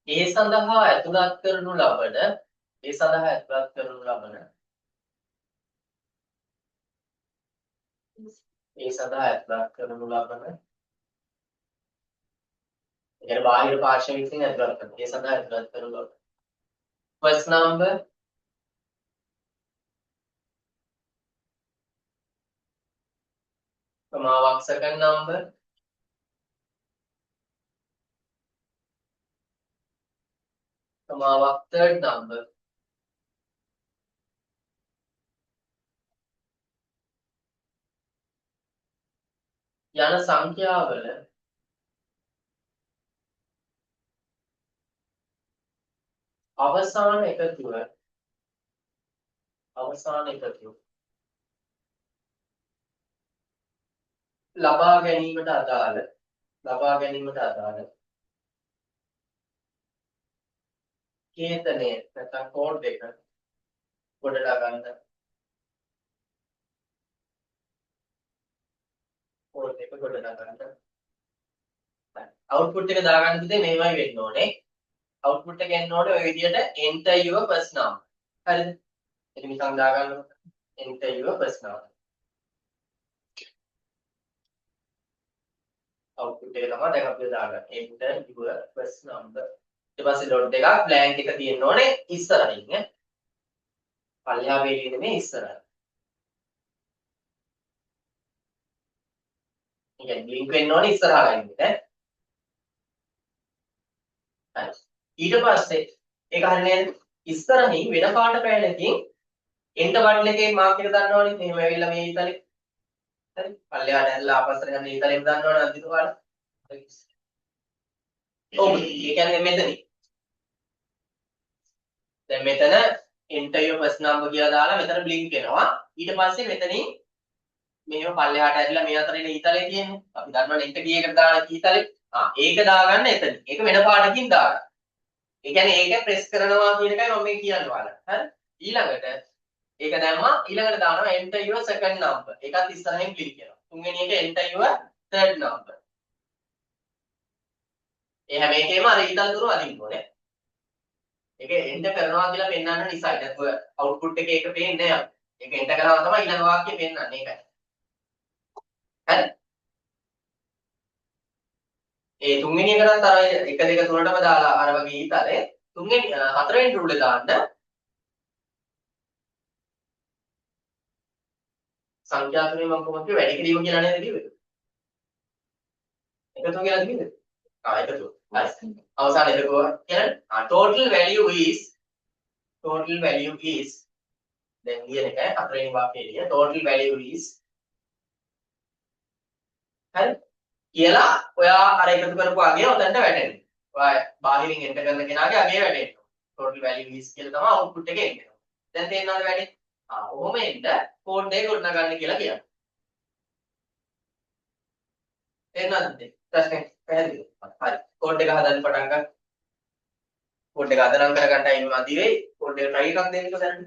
ඒ සඳහා ඇතුළත් කරනු ලබන ඒ සඳහා ඇතුළත් කරනු ලබන ඒ බාහිර පාර්ශ්ව විසින් ඇතුළත් කරනවා. ඒ සඳහා ඇතුළත් කරනු ලබන first number කමාවක් second number කමාවක් third number යන සංඛ්‍යාවල අවසාන එකතුව ලබා ගැනීමට අදාළ කේතනය නැත්නම් කෝඩ් එක ගොඩනගා ගන්න output එක දාගන්න කිව්වේ මේවයි වෙන්න ඕනේ. output එක එන්න ඕනේ ඔය විදිහට enter your first number. හරිද? ඒක නිකන් දාගන්න enter your first number. output එක තමයි දැන් අපි දාගන්න. enter your first number. ඊට පස්සේ dot එකක් blank එක තියෙන්න ඕනේ ඉස්සරහින් ඈ. පල්ලෙහා වේලියේ නෙමෙයි ඉස්සරහ. කියන්නේ link වෙන්න ඕනේ ඉස්සරහා line එකට ඈ. හරි. ඊට පස්සේ ඒක හරිනේ ඉස්සරහින් වෙන පාට පෑනකින් enter button එකේ mark එක දන්නවනේ. මෙහෙම ඇවිල්ලා මේ ඊතලේ. හරි. පල්ලෙහාට ඇදලා ආපස්සට යන ඊතලෙම දන්නවනේ අන්තිම පාට. ඔව්. ඒ කියන්නේ මෙතනින්. දැන් මෙතන enter your first number කියලා දාලා මෙතන blink වෙනවා. ඊට පස්සේ මෙතනින් මෙහෙම පල්ලෙහාට ඇදලා මේ අතරින් ඊතලේ තියෙන්නේ. අපි දන්නවනේ enter key එකට දාන ඊතලේ. ඒක දාගන්න එතන. ඒක වෙන පාටකින් දාගන්න. ඒ කියන්නේ ඒක ප්‍රෙස් කරනවා කියන එකයි මම මේ කියන්නේ ඔයාලට. හරි? ඊළඟට ඒක දැම්මා ඊළඟට දානවා enter your second number. ඒකත් ඉස්සරහින් ක්ලික් කරනවා. තුන්වෙනි එක enter your third number. ඒ හැම එකේම අර ඊතල දුර අදින්න ඕනේ. ඒක enter කරනවා කියලා පෙන්වන්න නිසා ඒක output එකේ ඒක පේන්නේ නැහැ. ඒක enter කරනවා තමයි ඊළඟ වාක්‍යය පෙන්වන්නේ. ඒකයි. හරි? ඒ තුන්වෙනි එකටත් අර 1 2 3ටම දාලා අර වගේ ඊතලේ තුන්වෙනි හතරවෙනි රූලේ දාන්න සංඛ්‍යා තුනේ මම කොහොමද වැඩි කිරීම කියලා නේද කිව්වේ? එකතු කියලා කිව්වේ? එකතු. හරි. අවසාන එකතුව කියන්නේ total value is දැන් ලියන එක හතරවෙනි වාක්‍යයේ total value is හරි කියලා ඔයා අර එකතු කරපු අගය උතන්ට වැටෙනවා. ඔයා බාහිරින් එන්ටර් කරන කෙනාගේ අගය වැටෙනවා. total value is කියලා තමයි output එකේ එන්නේ. දැන් තේරෙනවද වැඩි? ඔහොම එන්න කෝඩ් එක ගොඩනගන්න කියලා කියනවා. තේරෙනවද? ප්‍රශ්නේ පැහැදිලිද? හරි. කෝඩ් එක හදන්න පටන් ගන්න. කෝඩ් එක හදනම් කරගන්නයි මදි වෙයි. කෝඩ් එක try එකක් දෙන්නකෝ දැන්.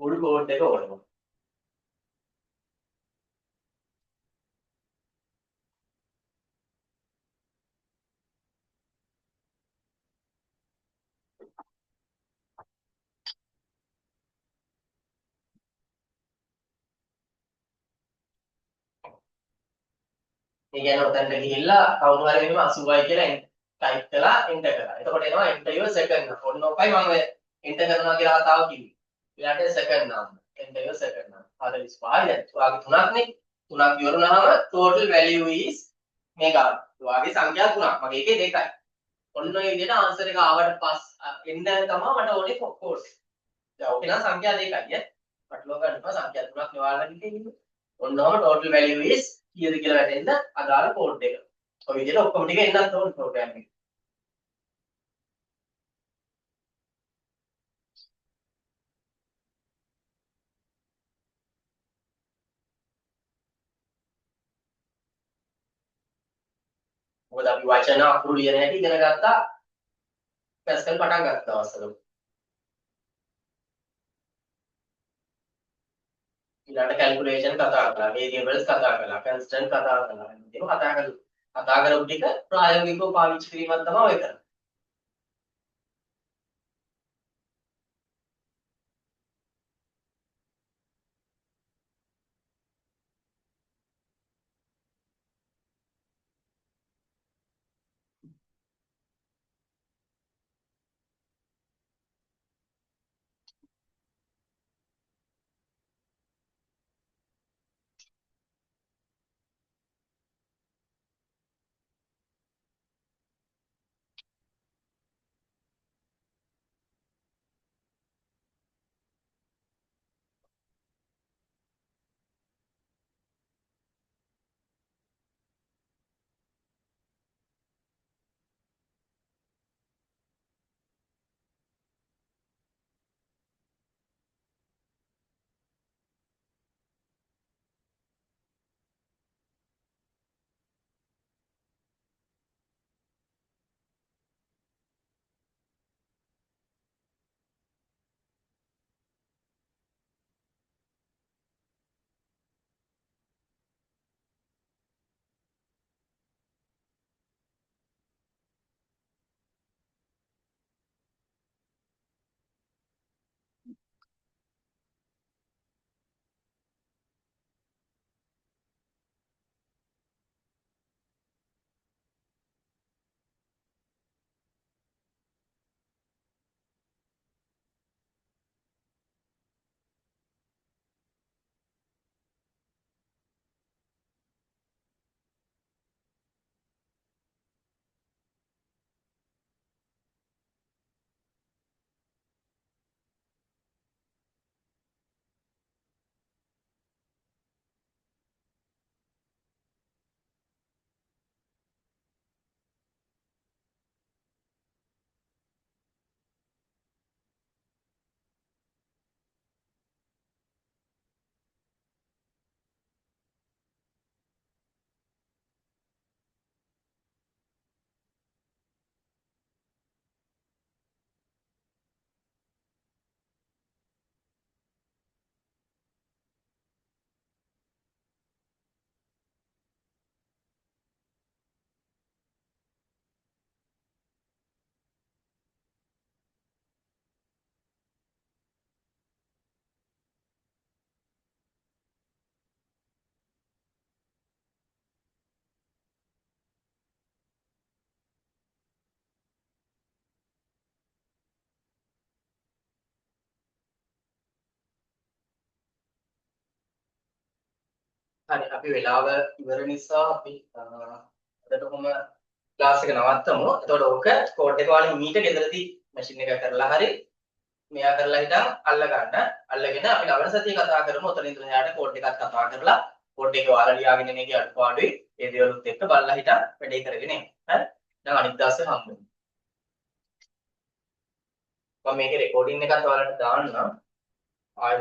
full කෝඩ් එක ඕනම. ඒ කියන්නේ උතන්ට ගිහිල්ලා කවුරු හරි මෙහෙම 80යි කියලා ටයිප් කළා එන්ටර් කරා. එතකොට එනවා enter your second number. ඔන්න ඔකයි මම එන්ටර් කරනවා කියලා කතාව කිව්වේ. ඊළඟට second number. enter your second number. 45. ඔයාගේ තුනක්නේ. තුනක් ඉවරුනහම total value is මේක. ඔයාගේ සංඛ්‍යා තුනක්. මගේ එකේ දෙකයි. ඔන්න ඔය විදිහට answer එක ආවට එන්න තමයි මට ඕනේ කෝඩ්. දැන් ඔකේ නම් සංඛ්‍යා දෙකයි ඈ. පටලවා ගන්නවා සංඛ්‍යා තුනක් නෙවාලා කිව්වේ. ඔන්නම total value is කීයද කියලා වැටෙන්න අදාළ කෝඩ් එක. ඔය විදිහට ඔක්කොම ටික එන්නත් ඕන ප්‍රෝග්‍රෑම් එකේ. මොකද අපි වචන අකුරු ලියන හැටි ඉගෙන ගත්තා පැස්කල් පටන් ගත්ත දවස්වල. ඊළඟට කැල්කියුලේෂන් කතා කළා, වේරියබල්ස් කතා කළා, කන්ස්ටන්ට් කතා කළා. මේක කතා කළා. කතා කරපු ටික ප්‍රායෝගිකව පාවිච්චි කිරීමක් තමයි ඔය කරන්නේ. හරි අපි වෙලාව ඉවර නිසා අපි අදට කොහොම ක්ලාස් එක නවත්තමු. එතකොට ඕක කෝඩ් එක ඔයාලා මීට ගෙදරදී මැෂින් එක කරලා හරි මෙයා කරලා හිටන් අල්ල ගන්න. අල්ලගෙන අපි ලබන සතියේ කතා කරමු. ඔතන ඉඳලා එහාට කෝඩ් එකක් කතා කරලා කෝඩ් එක ඔයාලා ලියාගෙන එන එකේ අඩුපාඩුයි ඒ දේවලුත් එක්ක බලලා හිටන් වැඩේ කරගෙන එන්න. හරි? දැන් අනිත් දවසේ හම්බෙමු. මම මේකේ රෙකෝඩින් එකත් ඔයාලට දාන්නම්. ආයෙ